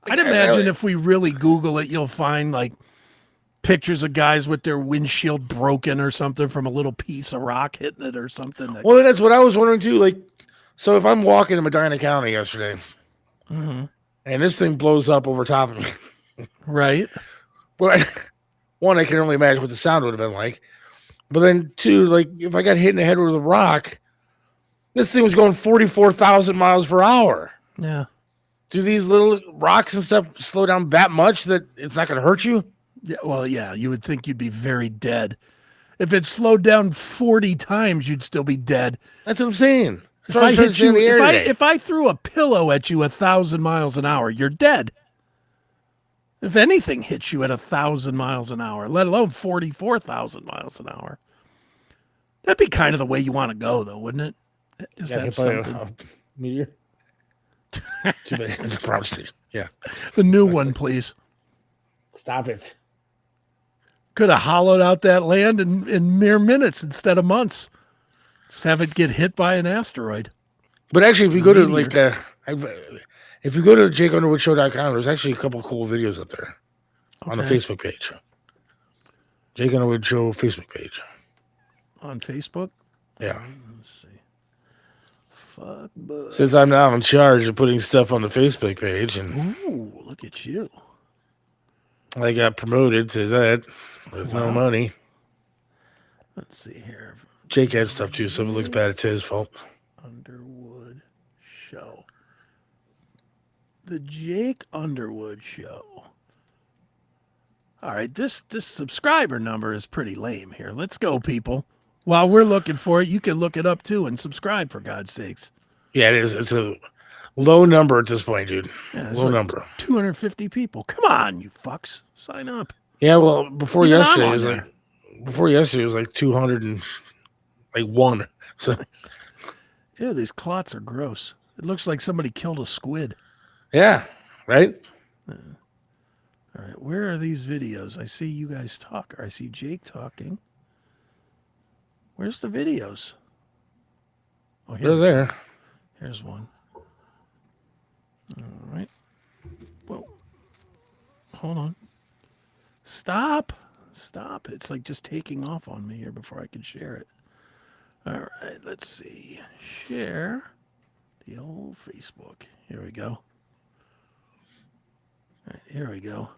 Speaker 3: I'd imagine if we really Google it, you'll find like pictures of guys with their windshield broken or something from a little piece of rock hitting it or something.
Speaker 2: Well, that's what I was wondering too. Like, so if I'm walking in Medina County yesterday and this thing blows up over top of me.
Speaker 3: Right.
Speaker 2: Well, one, I can only imagine what the sound would have been like. But then two, like if I got hit in the head with a rock, this thing was going 44,000 miles per hour.
Speaker 3: Yeah.
Speaker 2: Do these little rocks and stuff slow down that much that it's not going to hurt you?
Speaker 3: Yeah. Well, yeah, you would think you'd be very dead. If it slowed down 40 times, you'd still be dead.
Speaker 2: That's what I'm saying.
Speaker 3: If I threw a pillow at you 1,000 miles an hour, you're dead. If anything hits you at 1,000 miles an hour, let alone 44,000 miles an hour, that'd be kind of the way you want to go, though, wouldn't it? Is that something?
Speaker 2: Meteor? Too many. Yeah.
Speaker 3: The new one, please.
Speaker 2: Stop it.
Speaker 3: Could have hollowed out that land in mere minutes instead of months. Just have it get hit by an asteroid.
Speaker 2: But actually, if you go to if you go to JakeUnderwoodShow.com, there's actually a couple of cool videos up there on the Facebook page. Jake Underwood Show Facebook page.
Speaker 3: On Facebook?
Speaker 2: Yeah.
Speaker 3: Let's see. Fuck, bud.
Speaker 2: Since I'm now in charge of putting stuff on the Facebook page, and
Speaker 3: ooh, look at you.
Speaker 2: I got promoted to that with no money.
Speaker 3: Let's see here.
Speaker 2: Jake had stuff too, so if it looks bad, it's his fault.
Speaker 3: Underwood Show. The Jake Underwood Show. All right, this subscriber number is pretty lame here. Let's go, people. While we're looking for it, you can look it up too and subscribe, for God's sakes.
Speaker 2: Yeah, it is. It's a low number at this point, dude.
Speaker 3: Yeah,
Speaker 2: low number.
Speaker 3: 250 people. Come on, you fucks. Sign up.
Speaker 2: Yeah, well, before yesterday, it was like 201. So,
Speaker 3: ew, these clots are gross. It looks like somebody killed a squid.
Speaker 2: Yeah, right?
Speaker 3: All right, where are these videos? I see you guys talk, or I see Jake talking. Where's the videos? Oh,
Speaker 2: they're there.
Speaker 3: Here's one. All right. Whoa. Hold on. Stop. It's like just taking off on me here before I can share it. All right, let's see. Share the old Facebook. Here we go. All right, here we go.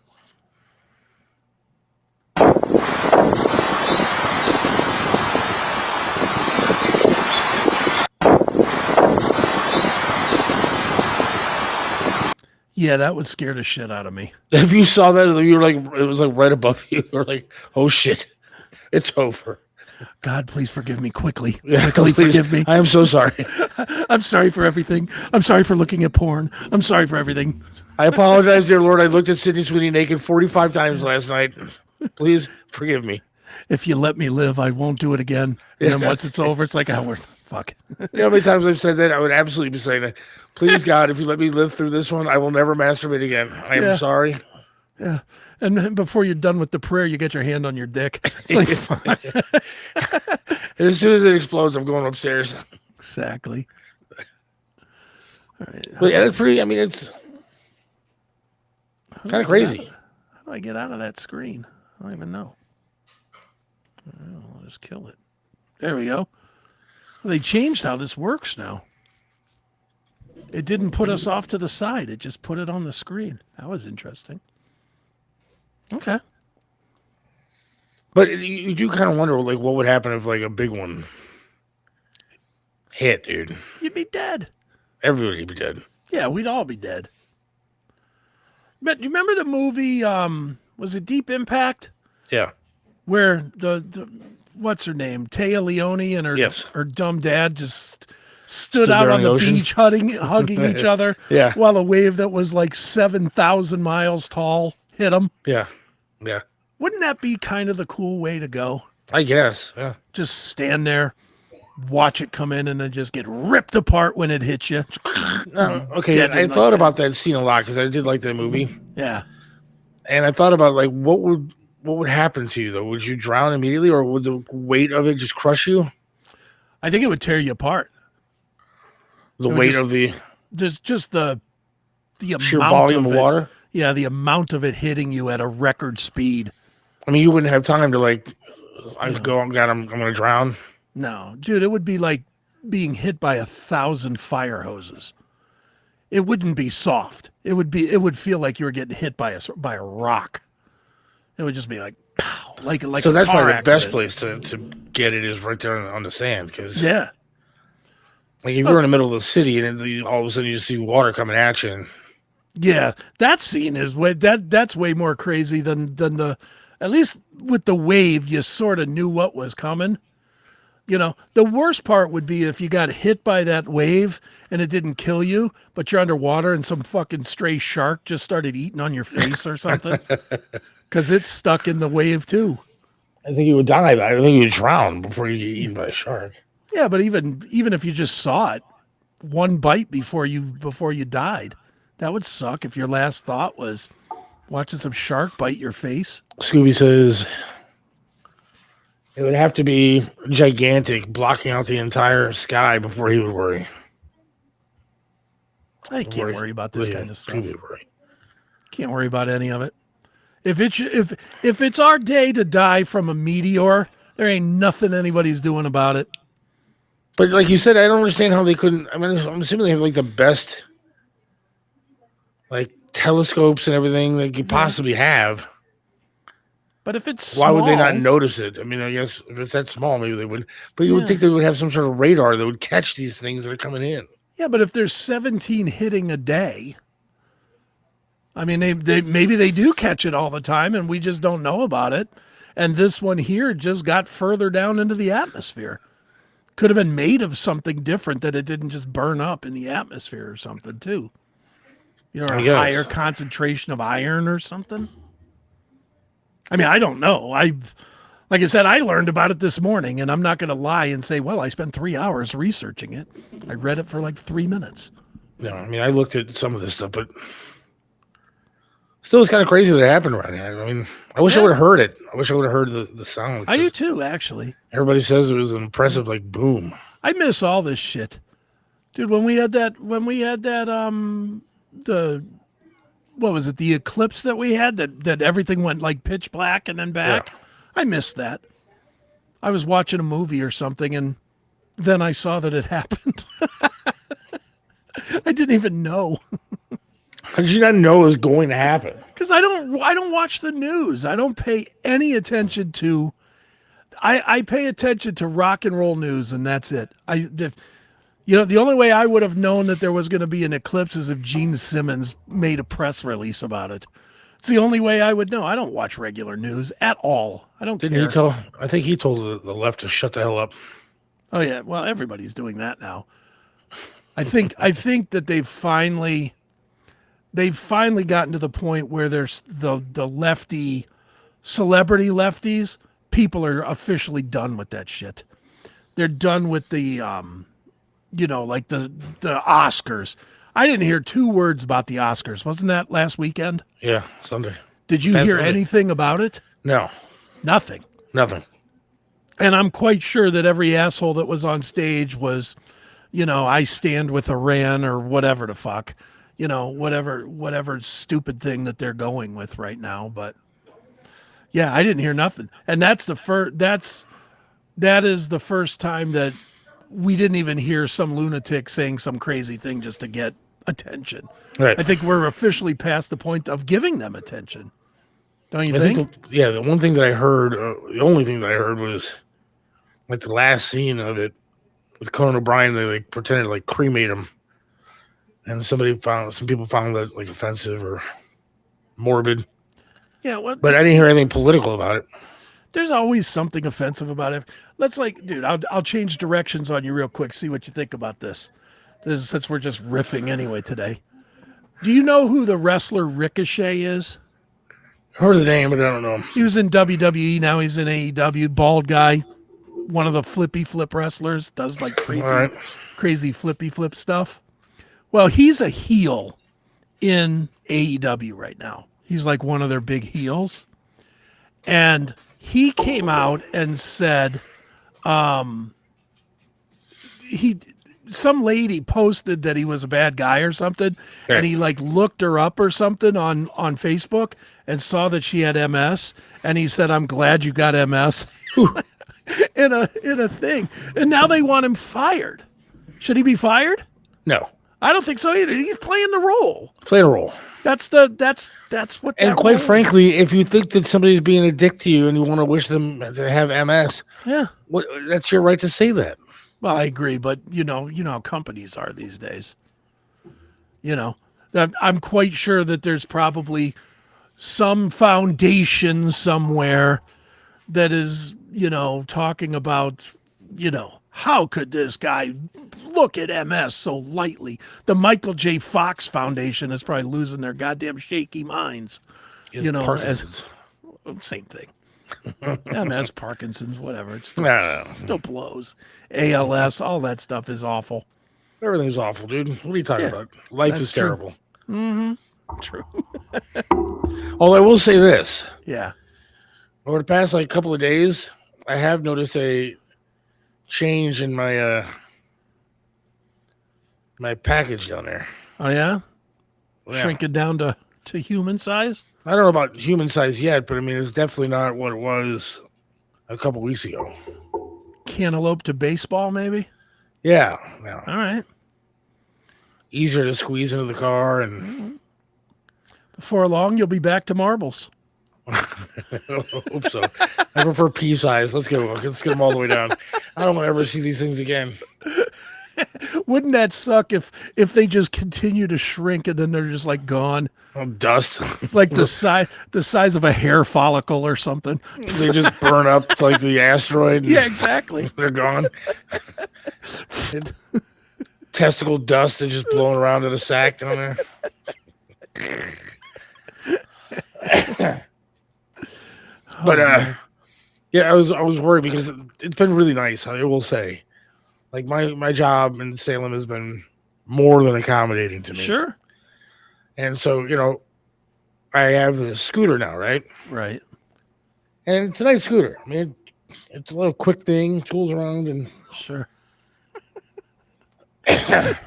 Speaker 3: Yeah, that would scare the shit out of me.
Speaker 2: If you saw that, you were like, it was like right above you. You were like, oh shit, it's over.
Speaker 3: God, please forgive me quickly.
Speaker 2: Yeah,
Speaker 3: quickly forgive me.
Speaker 2: I am so sorry.
Speaker 3: I'm sorry for everything. I'm sorry for looking at porn. I'm sorry for everything.
Speaker 2: I apologize, dear Lord. I looked at Sydney Sweeney naked 45 times last night. Please forgive me.
Speaker 3: If you let me live, I won't do it again. And then once it's over, it's like, oh, fuck.
Speaker 2: You know how many times I've said that? I would absolutely be saying that. Please, God, if you let me live through this one, I will never masturbate again. I am sorry.
Speaker 3: Yeah. And then before you're done with the prayer, you get your hand on your dick. It's like, fuck.
Speaker 2: And as soon as it explodes, I'm going upstairs.
Speaker 3: Exactly. All right.
Speaker 2: But yeah, that's pretty, I mean, it's kind of crazy.
Speaker 3: How do I get out of that screen? I don't even know. I'll just kill it. There we go. Well, they changed how this works now. It didn't put us off to the side. It just put it on the screen. That was interesting. Okay.
Speaker 2: But you do kind of wonder, like, what would happen if, like, a big one hit, dude?
Speaker 3: You'd be dead.
Speaker 2: Everybody would be dead.
Speaker 3: Yeah, we'd all be dead. But do you remember the movie, was it Deep Impact?
Speaker 2: Yeah.
Speaker 3: Where the what's her name? Taya Leone and her dumb dad just stood out
Speaker 2: there
Speaker 3: on
Speaker 2: in
Speaker 3: the
Speaker 2: the ocean.
Speaker 3: beach hugging each other
Speaker 2: Yeah.
Speaker 3: while a wave that was like 7,000 miles tall hit them.
Speaker 2: Yeah. Yeah.
Speaker 3: Wouldn't that be kind of the cool way to go?
Speaker 2: I guess. Yeah.
Speaker 3: Just stand there, watch it come in, and then just get ripped apart when it hits you.
Speaker 2: Okay.
Speaker 3: Dead
Speaker 2: I
Speaker 3: in
Speaker 2: thought
Speaker 3: like
Speaker 2: about that scene a lot because I did like that movie.
Speaker 3: Yeah.
Speaker 2: And I thought about like what would happen to you though? Would you drown immediately, or would the weight of it just crush you?
Speaker 3: I think it would tear you apart.
Speaker 2: The
Speaker 3: would
Speaker 2: weight
Speaker 3: just-
Speaker 2: of the
Speaker 3: Just the
Speaker 2: sheer
Speaker 3: amount
Speaker 2: volume
Speaker 3: of
Speaker 2: of
Speaker 3: it.
Speaker 2: water.
Speaker 3: Yeah, the amount of it hitting you at a record speed.
Speaker 2: I mean, you wouldn't have time to like. I'm going to drown.
Speaker 3: No, dude, it would be like being hit by 1,000 fire hoses. It wouldn't be soft. It would feel like you were getting hit by a rock. It would just be like, pow, like
Speaker 2: So
Speaker 3: a
Speaker 2: that's
Speaker 3: car
Speaker 2: probably the best
Speaker 3: accident.
Speaker 2: place to get it is right there on the sand because
Speaker 3: Yeah.
Speaker 2: like if you're in the middle of the city and then all of a sudden you see water coming at you. And,
Speaker 3: Yeah, that scene is that's way more crazy than the, at least with the wave, you sort of knew what was coming. You know, the worst part would be if you got hit by that wave and it didn't kill you, but you're underwater and some fucking stray shark just started eating on your face or something because it's stuck in the wave too.
Speaker 2: I think you would die. I think you would drown before you get eaten by a shark.
Speaker 3: Yeah, but even if you just saw it, one bite before you died, that would suck if your last thought was watching some shark bite your face.
Speaker 2: Scooby says it would have to be gigantic, blocking out the entire sky before he would worry.
Speaker 3: I can't worry about this kind of stuff.
Speaker 2: Scooby would worry.
Speaker 3: Can't worry about any of it. If it's our day to die from a meteor, there ain't nothing anybody's doing about it.
Speaker 2: But like you said, I don't understand how they couldn't. I mean, I'm assuming they have like the best like telescopes and everything that you possibly have.
Speaker 3: But if it's
Speaker 2: Why would they not
Speaker 3: small-
Speaker 2: notice it? I mean, I guess if it's that small, maybe they would. But you would think they would have some sort of radar that would catch these things that are coming in.
Speaker 3: Yeah, but if there's 17 hitting a day, I mean, they maybe they do catch it all the time, and we just don't know about it. And this one here just got further down into the atmosphere. Could have been made of something different that it didn't just burn up in the atmosphere or something too. You know,
Speaker 2: I
Speaker 3: a
Speaker 2: guess.
Speaker 3: higher concentration of iron or something. I mean, I don't know. Like I said, I learned about it this morning, and I'm not going to lie and say, well, I spent 3 hours researching it. I read it for like 3 minutes.
Speaker 2: No, I mean, I looked at some of this stuff, but still, it's kind of crazy that it happened around here. I mean, I wish I would have heard it. I wish I would have heard the sound.
Speaker 3: I do too, actually.
Speaker 2: Everybody says it was an impressive, like, boom.
Speaker 3: I miss all this shit. Dude, when we had that what was it, the eclipse that we had that everything went like pitch black and then back?
Speaker 2: Yeah.
Speaker 3: I missed that. I was watching a movie or something and then I saw that it happened. I didn't even know.
Speaker 2: How did you not know it was going to happen?
Speaker 3: Because I don't watch the news. I don't pay any attention to. I pay attention to rock and roll news, and that's it. The only way I would have known that there was going to be an eclipse is if Gene Simmons made a press release about it. It's the only way I would know. I don't watch regular news at all. I don't
Speaker 2: Didn't
Speaker 3: care.
Speaker 2: I think he told the left to shut the hell up.
Speaker 3: Oh yeah, well everybody's doing that now. I think that they've finally gotten to the point where there's the lefty celebrity lefties. People are officially done with that shit. They're done with the like the Oscars. I didn't hear 2 words about the Oscars. Wasn't that last weekend?
Speaker 2: Yeah, Sunday.
Speaker 3: Did you
Speaker 2: Past
Speaker 3: hear
Speaker 2: Sunday.
Speaker 3: anything about it?
Speaker 2: No,
Speaker 3: Nothing.
Speaker 2: nothing.
Speaker 3: And I'm quite sure that every asshole that was on stage was, I stand with Iran or whatever the fuck, whatever stupid thing that they're going with right now. But yeah, I didn't hear nothing. And that is the first time that we didn't even hear some lunatic saying some crazy thing just to get attention.
Speaker 2: Right.
Speaker 3: I think we're officially past the point of giving them attention. Don't you
Speaker 2: I
Speaker 3: think?
Speaker 2: the one thing that I heard, the only thing that I heard was like the last scene of it with Conan O'Brien. They like pretended to like cremate him, and some people found that like offensive or morbid.
Speaker 3: Yeah,
Speaker 2: But I didn't hear anything political about it.
Speaker 3: there's always something offensive about it. let's dude, I'll change directions on you real quick. See what you think about this. Since we're just riffing anyway today. Do you know who the wrestler Ricochet is?
Speaker 2: Heard the name, but I don't know.
Speaker 3: He was in WWE. Now he's in AEW. Bald guy, one of the flippy flip wrestlers. Does crazy flippy flip stuff. Well, he's a heel in AEW right now. He's like one of their big heels. And he came out and said, some lady posted that he was a bad guy or something, and he looked her up or something on Facebook and saw that she had MS, and he said, "I'm glad you got MS," in a thing, and now they want him fired. Should he be fired?
Speaker 2: No,
Speaker 3: I don't think so either. He's playing the role. That's what.
Speaker 2: And quite frankly, if you think that somebody's being a dick to you and you want to wish them to have MS, that's your right to say that.
Speaker 3: Well, I agree, but you know how companies are these days. I'm quite sure that there's probably some foundation somewhere that is, talking about, how could this guy look at MS so lightly? The Michael J. Fox Foundation is probably losing their goddamn shaky minds.
Speaker 2: Parkinson's.
Speaker 3: Same thing. MS, Parkinson's, whatever. It still blows. ALS, all that stuff is awful.
Speaker 2: Everything's awful, dude. What are you talking about? Life is terrible.
Speaker 3: Mm-hmm. True.
Speaker 2: Although I will say this.
Speaker 3: Yeah.
Speaker 2: Over the past couple of days, I have noticed a change in my my package down there.
Speaker 3: Oh yeah? Shrinking down to human size?
Speaker 2: I don't know about human size yet, but I mean, it's definitely not what it was a couple weeks ago.
Speaker 3: Cantaloupe to baseball, maybe?
Speaker 2: Yeah.
Speaker 3: All right.
Speaker 2: Easier to squeeze into the car. And
Speaker 3: before long, you'll be back to marbles.
Speaker 2: I hope so. I prefer pea size. Let's go. Let's get them all the way down. I don't want to ever see these things again.
Speaker 3: Wouldn't that suck if they just continue to shrink and then they're just gone?
Speaker 2: Oh, dust.
Speaker 3: It's like the size of a hair follicle or something.
Speaker 2: They just burn up like the asteroid.
Speaker 3: Yeah, exactly.
Speaker 2: They're gone. Testicle dust is just blowing around in a sack down there. But I was worried because it's been really nice. I will say. My job in Salem has been more than accommodating to me.
Speaker 3: Sure.
Speaker 2: And so, I have the scooter now, right?
Speaker 3: Right.
Speaker 2: And it's a nice scooter. I mean, it's a little quick thing, tools around and
Speaker 3: sure.
Speaker 2: Yeah.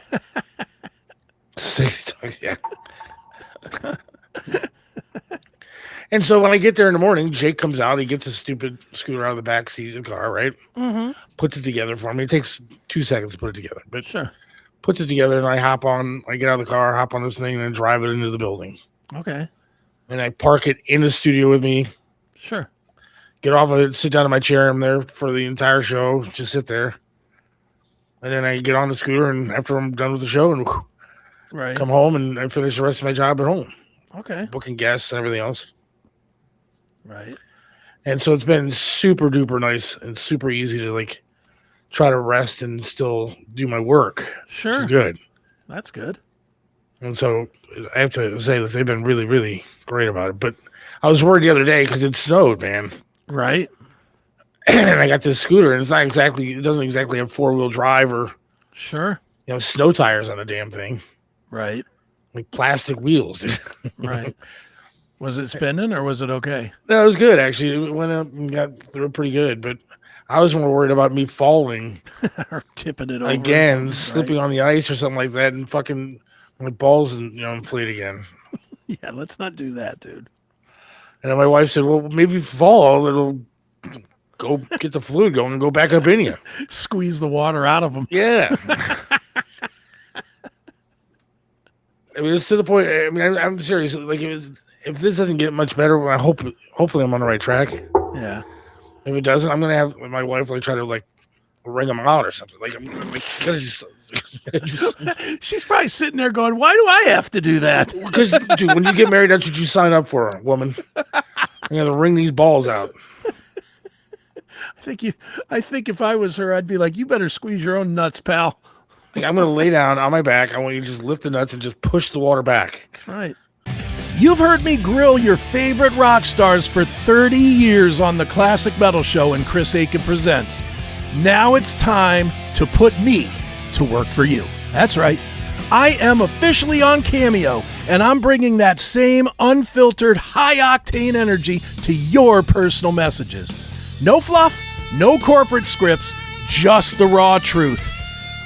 Speaker 2: And so when I get there in the morning, Jake comes out. He gets his stupid scooter out of the back seat of the car, right?
Speaker 3: Mm-hmm.
Speaker 2: Puts it together for me. It takes 2 seconds to put it together, but
Speaker 3: sure.
Speaker 2: Puts it together, and I get out of the car, hop on this thing, and then drive it into the building.
Speaker 3: Okay.
Speaker 2: And I park it in the studio with me.
Speaker 3: Sure.
Speaker 2: Get off of it, sit down in my chair. I'm there for the entire show. Just sit there. And then I get on the scooter, and after I'm done with the show, and come home, and I finish the rest of my job at home.
Speaker 3: Okay.
Speaker 2: Booking guests and everything else.
Speaker 3: Right.
Speaker 2: And so it's been super duper nice and super easy to try to rest and still do my work.
Speaker 3: Sure.
Speaker 2: Good.
Speaker 3: That's good.
Speaker 2: And so I have to say that they've been really, really great about it. But I was worried the other day because it snowed, man.
Speaker 3: Right.
Speaker 2: And I got this scooter, and it doesn't exactly have 4-wheel drive or
Speaker 3: sure,
Speaker 2: snow tires on the damn thing.
Speaker 3: Right.
Speaker 2: Like plastic wheels.
Speaker 3: Right. Was it spinning or was it okay?
Speaker 2: No, it was good, actually. It went up and got through pretty good, but I was more worried about me falling
Speaker 3: or tipping it over
Speaker 2: again, slipping on the ice or something like that, and fucking my balls and inflate again.
Speaker 3: Yeah, let's not do that, dude.
Speaker 2: And then my wife said, "Well, maybe if you fall, it'll go get the fluid going and go back up in you,
Speaker 3: squeeze the water out of them."
Speaker 2: Yeah. I mean, it's to the point. I mean, I'm serious. If this doesn't get much better, hopefully I'm on the right track.
Speaker 3: Yeah.
Speaker 2: If it doesn't, I'm gonna have my wife try to ring them out or something.
Speaker 3: She's probably sitting there going, "Why do I have to do that?"
Speaker 2: Because, dude, when you get married, that's what you sign up for, woman. You have to wring these balls out.
Speaker 3: I think if I was her, I'd be like, you better squeeze your own nuts, pal.
Speaker 2: Like, I'm going to lay down on my back. I want you to just lift the nuts and just push the water back.
Speaker 3: That's right. You've heard me grill your favorite rock stars for 30 years on the Classic Metal Show and Chris Aiken Presents. Now it's time to put me to work for you. That's right. I am officially on Cameo, and I'm bringing that same unfiltered, high-octane energy to your personal messages. No fluff, no corporate scripts, just the raw truth.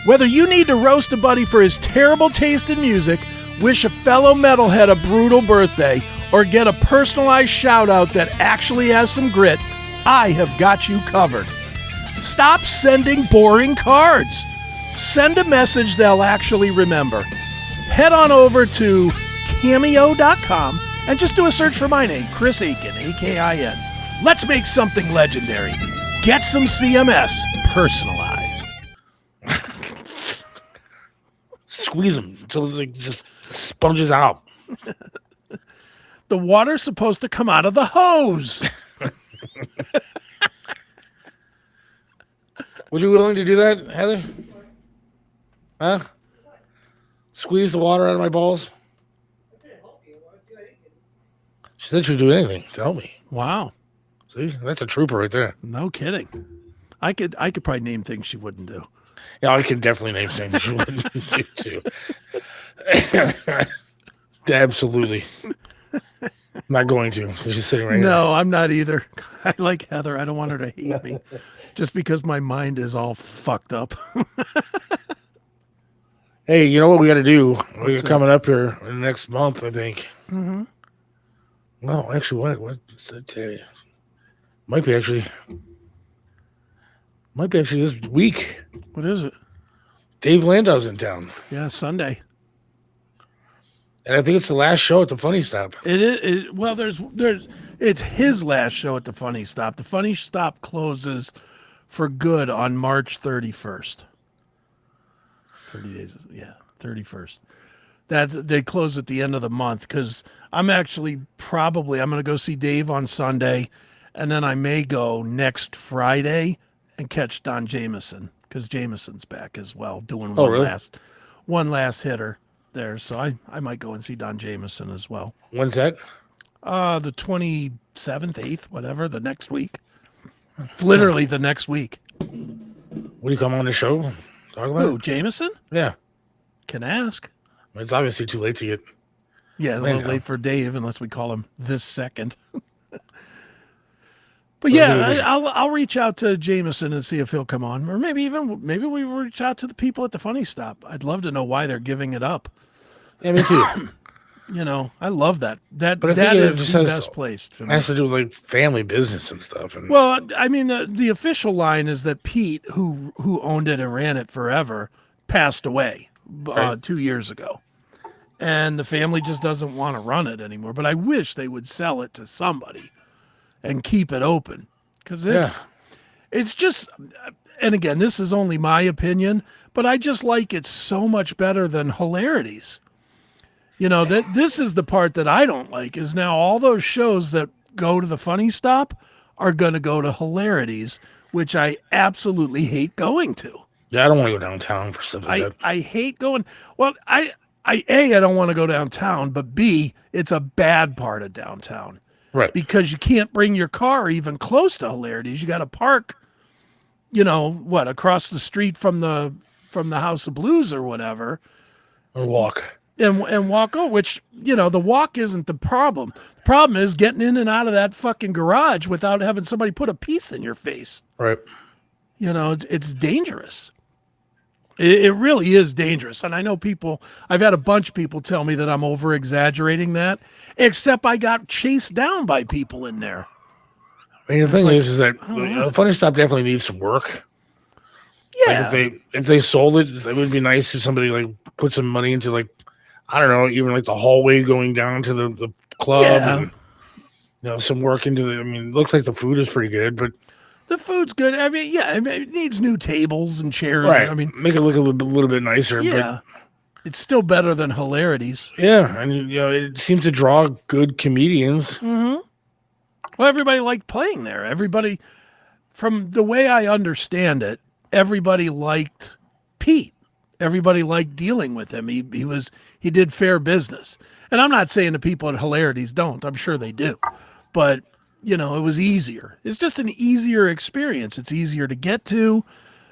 Speaker 3: Whether you need to roast a buddy for his terrible taste in music, wish a fellow metalhead a brutal birthday, or get a personalized shout-out that actually has some grit, I have got you covered. Stop sending boring cards. Send a message they'll actually remember. Head on over to cameo.com and just do a search for my name, Chris Aiken, A-K-I-N. Let's make something legendary. Get some CMS personalized.
Speaker 2: Squeeze them until it just sponges out.
Speaker 3: The water's supposed to come out of the hose.
Speaker 2: Would you be willing to do that, Heather? Huh? Squeeze the water out of my balls? She said she'd do anything to help me.
Speaker 3: Wow.
Speaker 2: See, that's a trooper right there.
Speaker 3: No kidding. I could probably name things she wouldn't do.
Speaker 2: Yeah, I can definitely name things she wouldn't do too. Absolutely. I'm not going to. She's sitting right here.
Speaker 3: No, I'm not either. I like Heather. I don't want her to hate me just because my mind is all fucked up.
Speaker 2: Hey, you know what we got to do? We're coming up here in the next month, I think.
Speaker 3: Mm-hmm.
Speaker 2: Well, actually, what does that tell you? Might be actually this week.
Speaker 3: What is it?
Speaker 2: Dave Landau's in town.
Speaker 3: Yeah, Sunday.
Speaker 2: And I think it's the last show at the Funny Stop.
Speaker 3: It is. Well, it's his last show at the Funny Stop. The Funny Stop closes for good on March 31st. 30 days. Yeah, 31st. They close at the end of the month because I'm going to go see Dave on Sunday, and then I may go next Friday and catch Don Jameson because Jameson's back as well doing one last hitter there. So I might go and see Don Jameson as well.
Speaker 2: When's that?
Speaker 3: The 27th, 8th, whatever, the next week. It's literally the next week.
Speaker 2: Will you come on the show? Talk about
Speaker 3: Who,
Speaker 2: it?
Speaker 3: Jameson?
Speaker 2: Yeah.
Speaker 3: Can ask.
Speaker 2: It's obviously too late to get.
Speaker 3: Yeah, a little late for Dave unless we call him this second. But yeah, I'll reach out to Jameson and see if he'll come on, or maybe we reach out to the people at the Funny Stop. I'd love to know why they're giving it up.
Speaker 2: Yeah, me too.
Speaker 3: You know, I love that. That is the best place. It
Speaker 2: has to do with like family business and stuff. And
Speaker 3: well, I mean, the official line is that Pete, who owned it and ran it forever, passed away 2 years ago, and the family just doesn't want to run it anymore. But I wish they would sell it to somebody and keep it open because it's just. And again, this is only my opinion, but I just like it so much better than Hilarities. You know, that this is the part that I don't like is now all those shows that go to the Funny Stop are going to go to Hilarities, which I absolutely hate going to.
Speaker 2: Yeah, I don't want to go downtown for stuff like that.
Speaker 3: I hate going. Well, I don't want to go downtown, but B, it's a bad part of downtown.
Speaker 2: Right.
Speaker 3: Because you can't bring your car even close to Hilarities. You got to park, across the street from the House of Blues or whatever.
Speaker 2: Or walk.
Speaker 3: And walk over, which, the walk isn't the problem. The problem is getting in and out of that fucking garage without having somebody put a piece in your face.
Speaker 2: Right.
Speaker 3: It's dangerous. It really is dangerous. And I know I've had a bunch of people tell me that I'm over exaggerating that, except I got chased down by people in there.
Speaker 2: I mean, the thing is that the Funny Stop definitely needs some work.
Speaker 3: Yeah.
Speaker 2: Like if they sold it, it would be nice if somebody like put some money into I don't know, even like the hallway going down to the club and some work into it looks like the food is pretty good, but
Speaker 3: the food's good. It needs new tables and chairs.
Speaker 2: Right. Make it look a little bit nicer.
Speaker 3: Yeah. But it's still better than Hilarities.
Speaker 2: Yeah. And it seems to draw good comedians.
Speaker 3: Mm-hmm. Well, everybody liked playing there. Everybody from the way I understand it, everybody liked Pete. Everybody liked dealing with him. He did fair business. And I'm not saying the people at Hilarities don't. I'm sure they do. But, it was easier. It's just an easier experience. It's easier to get to.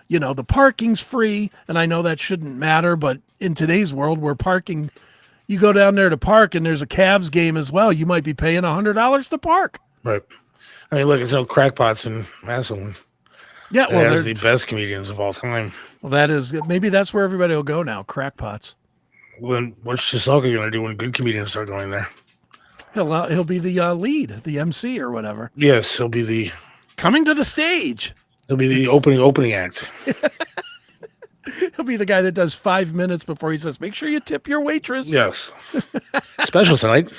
Speaker 3: The parking's free, and I know that shouldn't matter, but in today's world where parking, you go down there to park and there's a Cavs game as well, you might be paying $100 to park.
Speaker 2: Right. I mean, look, it's no crackpots in Massillon.
Speaker 3: Yeah, well,
Speaker 2: they're the best comedians of all time.
Speaker 3: Well, maybe that's where everybody will go now, crackpots.
Speaker 2: Well, then what's Chiselka going to do when good comedians start going there?
Speaker 3: He'll be the lead, the MC or whatever.
Speaker 2: Yes, he'll be the...
Speaker 3: Coming to the stage.
Speaker 2: He'll be the opening act.
Speaker 3: He'll be the guy that does 5 minutes before he says, make sure you tip your waitress.
Speaker 2: Yes. Special tonight.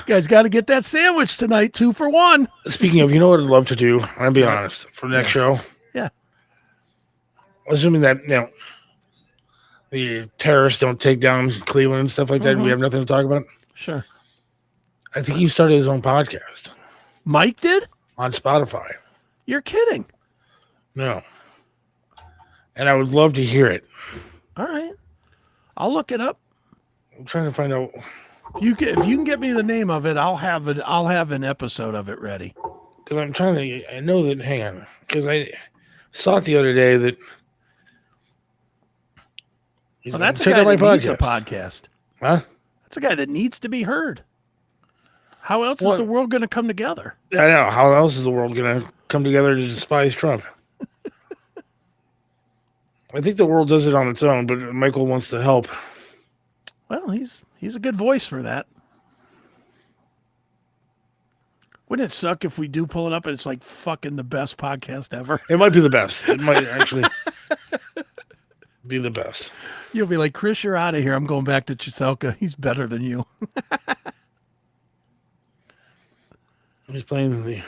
Speaker 3: Guys, got to get that sandwich tonight, 2 for $1.
Speaker 2: Speaking of, you know what I'd love to do? I'll be honest. For the next show.
Speaker 3: Yeah.
Speaker 2: Assuming that, the terrorists don't take down Cleveland and stuff like that, and we have nothing to talk about.
Speaker 3: Sure.
Speaker 2: I think he started his own podcast.
Speaker 3: Mike did?
Speaker 2: On Spotify.
Speaker 3: You're kidding.
Speaker 2: No. And I would love to hear it.
Speaker 3: All right. I'll look it up.
Speaker 2: I'm trying to find out.
Speaker 3: If you can get me the name of it, I'll have an episode of it ready.
Speaker 2: Because I'm trying to, I know that, hang on. Because I saw it the other day that.
Speaker 3: Well, that's a guy that needs a podcast.
Speaker 2: Huh?
Speaker 3: That's a guy that needs to be heard. How else is the world going to come together?
Speaker 2: I know. How else is the world going to come together to despise Trump? I think the world does it on its own, but Michael wants to help.
Speaker 3: Well, he's a good voice for that. Wouldn't it suck if we do pull it up and it's like fucking the best podcast ever?
Speaker 2: It might be the best. It might actually be the best.
Speaker 3: You'll be like, Chris, you're out of here. I'm going back to Chiselka. He's better than you.
Speaker 2: He's playing the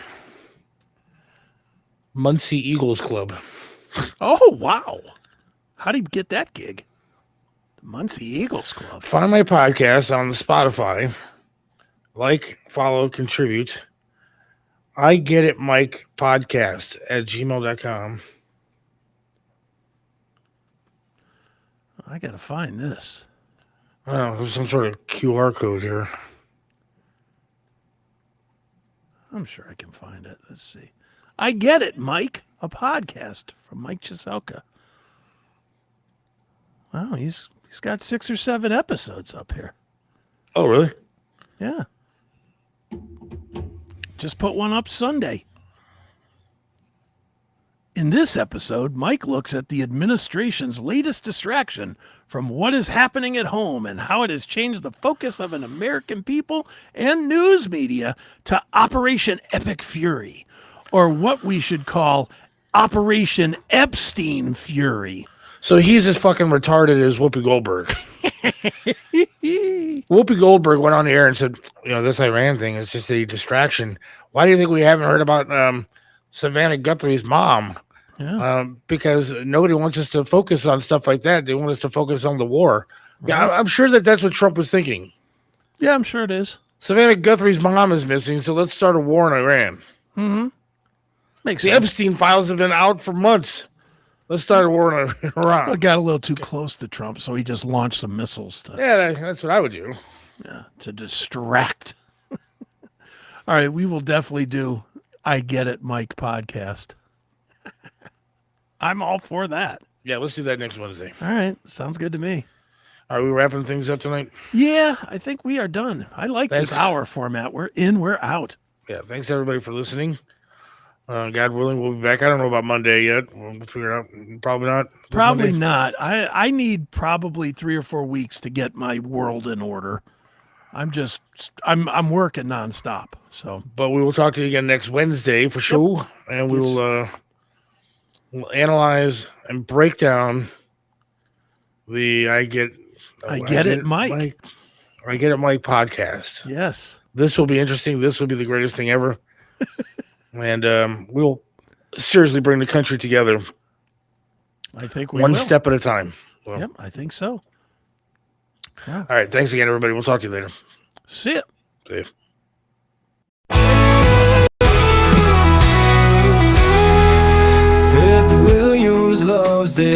Speaker 2: Muncie Eagles Club.
Speaker 3: Oh, wow. How did he get that gig? The Muncie Eagles Club.
Speaker 2: Find my podcast on Spotify. Like, follow, contribute. I Get It Mike Podcast at gmail.com.
Speaker 3: I got to find this.
Speaker 2: I don't know. There's some sort of QR code here.
Speaker 3: I'm sure I can find it. Let's see. I Get It, Mike, a podcast from Mike Chiselka. Wow, he's got 6 or 7 episodes up here.
Speaker 2: Oh, really?
Speaker 3: Yeah. Just put one up Sunday. In this episode, Mike looks at the administration's latest distraction from what is happening at home and how it has changed the focus of an American people and news media to Operation Epic Fury, or what we should call Operation Epstein Fury.
Speaker 2: So he's as fucking retarded as Whoopi Goldberg. Whoopi Goldberg went on the air and said, this Iran thing is just a distraction. Why do you think we haven't heard about Savannah Guthrie's mom?
Speaker 3: Yeah.
Speaker 2: Because nobody wants us to focus on stuff like that. They want us to focus on the war. Yeah, I'm sure that's what Trump was thinking.
Speaker 3: Yeah, I'm sure it is.
Speaker 2: Savannah Guthrie's mom is missing, so let's start a war in Iran.
Speaker 3: Mm-hmm. Makes
Speaker 2: the
Speaker 3: sense.
Speaker 2: Epstein files have been out for months. Let's start a war in Iran.
Speaker 3: I got a little too close to Trump, so he just launched some missiles to.
Speaker 2: Yeah, that's what I would do.
Speaker 3: Yeah, to distract. All right, we will definitely do I Get It, Mike podcast. I'm all for that.
Speaker 2: Yeah, let's do that next Wednesday.
Speaker 3: All right, sounds good to me.
Speaker 2: Are we wrapping things up tonight?
Speaker 3: Yeah, I think we are done. I like this hour format. We're in, we're out.
Speaker 2: Yeah, thanks everybody for listening. God willing, we'll be back. I don't know about Monday yet. We'll figure it out. Probably not.
Speaker 3: Probably not. I need probably 3 or 4 weeks to get my world in order. I'm working nonstop. So,
Speaker 2: but we will talk to you again next Wednesday for sure, yep. And we will we'll analyze and break down the I Get It Mike podcast.
Speaker 3: Yes,
Speaker 2: this will be interesting. This will be the greatest thing ever. And we'll seriously bring the country together.
Speaker 3: I think we
Speaker 2: will.
Speaker 3: One
Speaker 2: step at a time.
Speaker 3: Well, yep, I think so.
Speaker 2: Yeah. All right. Thanks again, everybody. We'll talk to you later.
Speaker 3: See ya.
Speaker 2: See ya.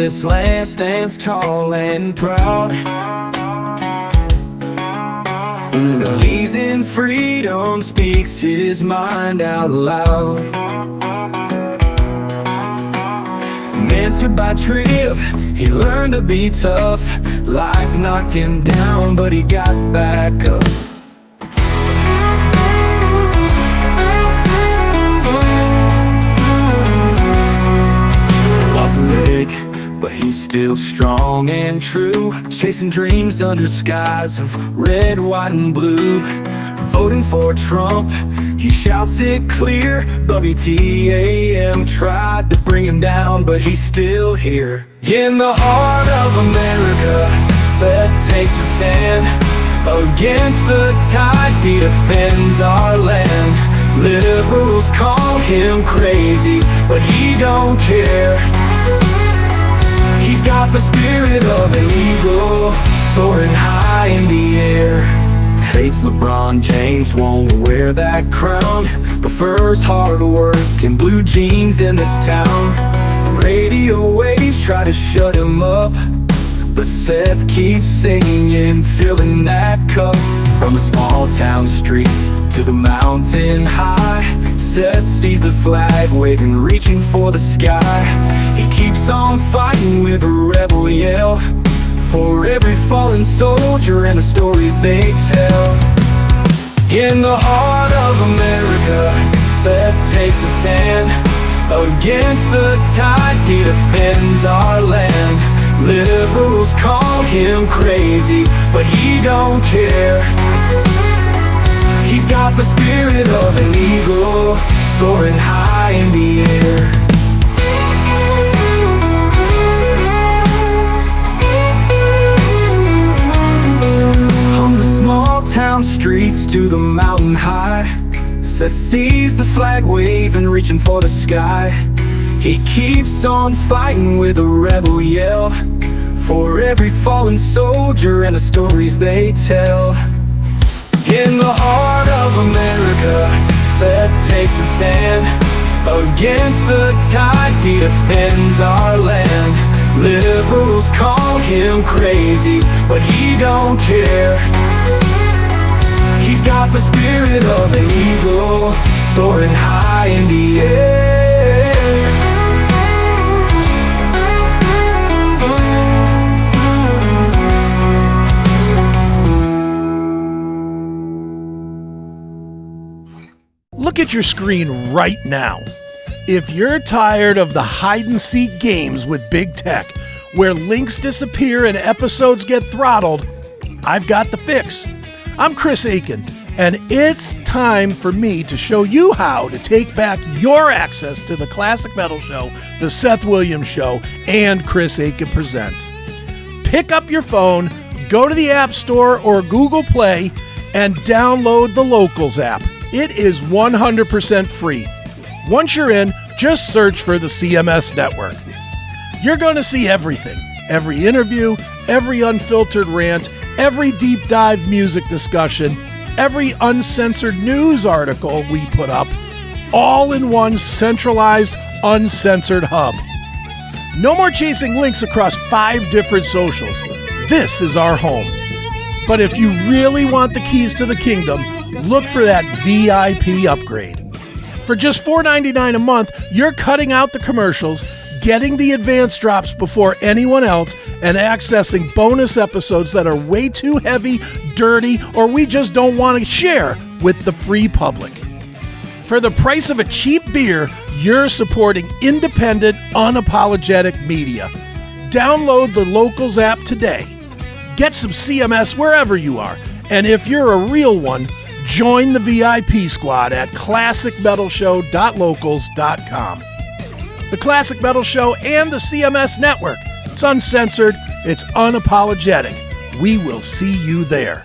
Speaker 1: this land stands tall and proud. Believes in freedom, speaks his mind out loud. Mentored by Trip, he learned to be tough. Life knocked him down, but he got back up. Lost a leg, but he's still strong and true. Chasing dreams under skies of red, white, and blue. Voting for Trump, he shouts it clear. WTAM tried to bring him down, but he's still here. In the heart of America, Seth takes a stand. Against the tides, he defends our land. Liberals call him crazy, but he don't care. He's got the spirit of an eagle, soaring high in the air. Hates LeBron James, won't wear that crown. Prefers hard work and blue jeans in this town. Radio waves try to shut him up, but Seth keeps singing, filling that cup. From the small town streets to the mountain high, Seth sees the flag waving, reaching for the sky. He keeps on fighting with a rebel yell, for every fallen soldier and the stories they tell. In the heart of America, Seth takes a stand. Against the tides, he defends our land. Liberals call him crazy, but he don't care. He's got the spirit of an eagle, soaring high in the air. From the small town streets to the mountain high, Seth sees the flag waving, reaching for the sky. He keeps on fighting with a rebel yell, for every fallen soldier and the stories they tell. In the heart of America, Seth takes a stand. Against the tides, he defends our land. Liberals call him crazy, but he don't care. He's got the spirit of an eagle, soaring high in the air.
Speaker 3: Look at your screen right now. If you're tired of the hide-and-seek games with big tech, where links disappear and episodes get throttled, I've got the fix. I'm Chris Aiken, and it's time for me to show you how to take back your access to the Classic Metal Show, the Seth Williams Show, and Chris Aiken Presents. Pick up your phone, go to the App Store or Google Play, and download the Locals app. It is 100% free. Once you're in, just search for the CMS Network. You're going to see everything. Every interview, every unfiltered rant, every deep dive music discussion, every uncensored news article we put up, all in one centralized, uncensored hub. No more chasing links across 5 different socials. This is our home. But if you really want the keys to the kingdom, look for that VIP upgrade. For just $4.99 a month, you're cutting out the commercials, getting the advanced drops before anyone else, and accessing bonus episodes that are way too heavy, dirty, or we just don't want to share with the free public. For the price of a cheap beer, you're supporting independent, unapologetic media. Download the Locals app today. Get some CMS wherever you are. And if you're a real one, join the VIP squad at classicmetalshow.locals.com. The Classic Metal Show and the CMS Network. It's uncensored. It's unapologetic. We will see you there.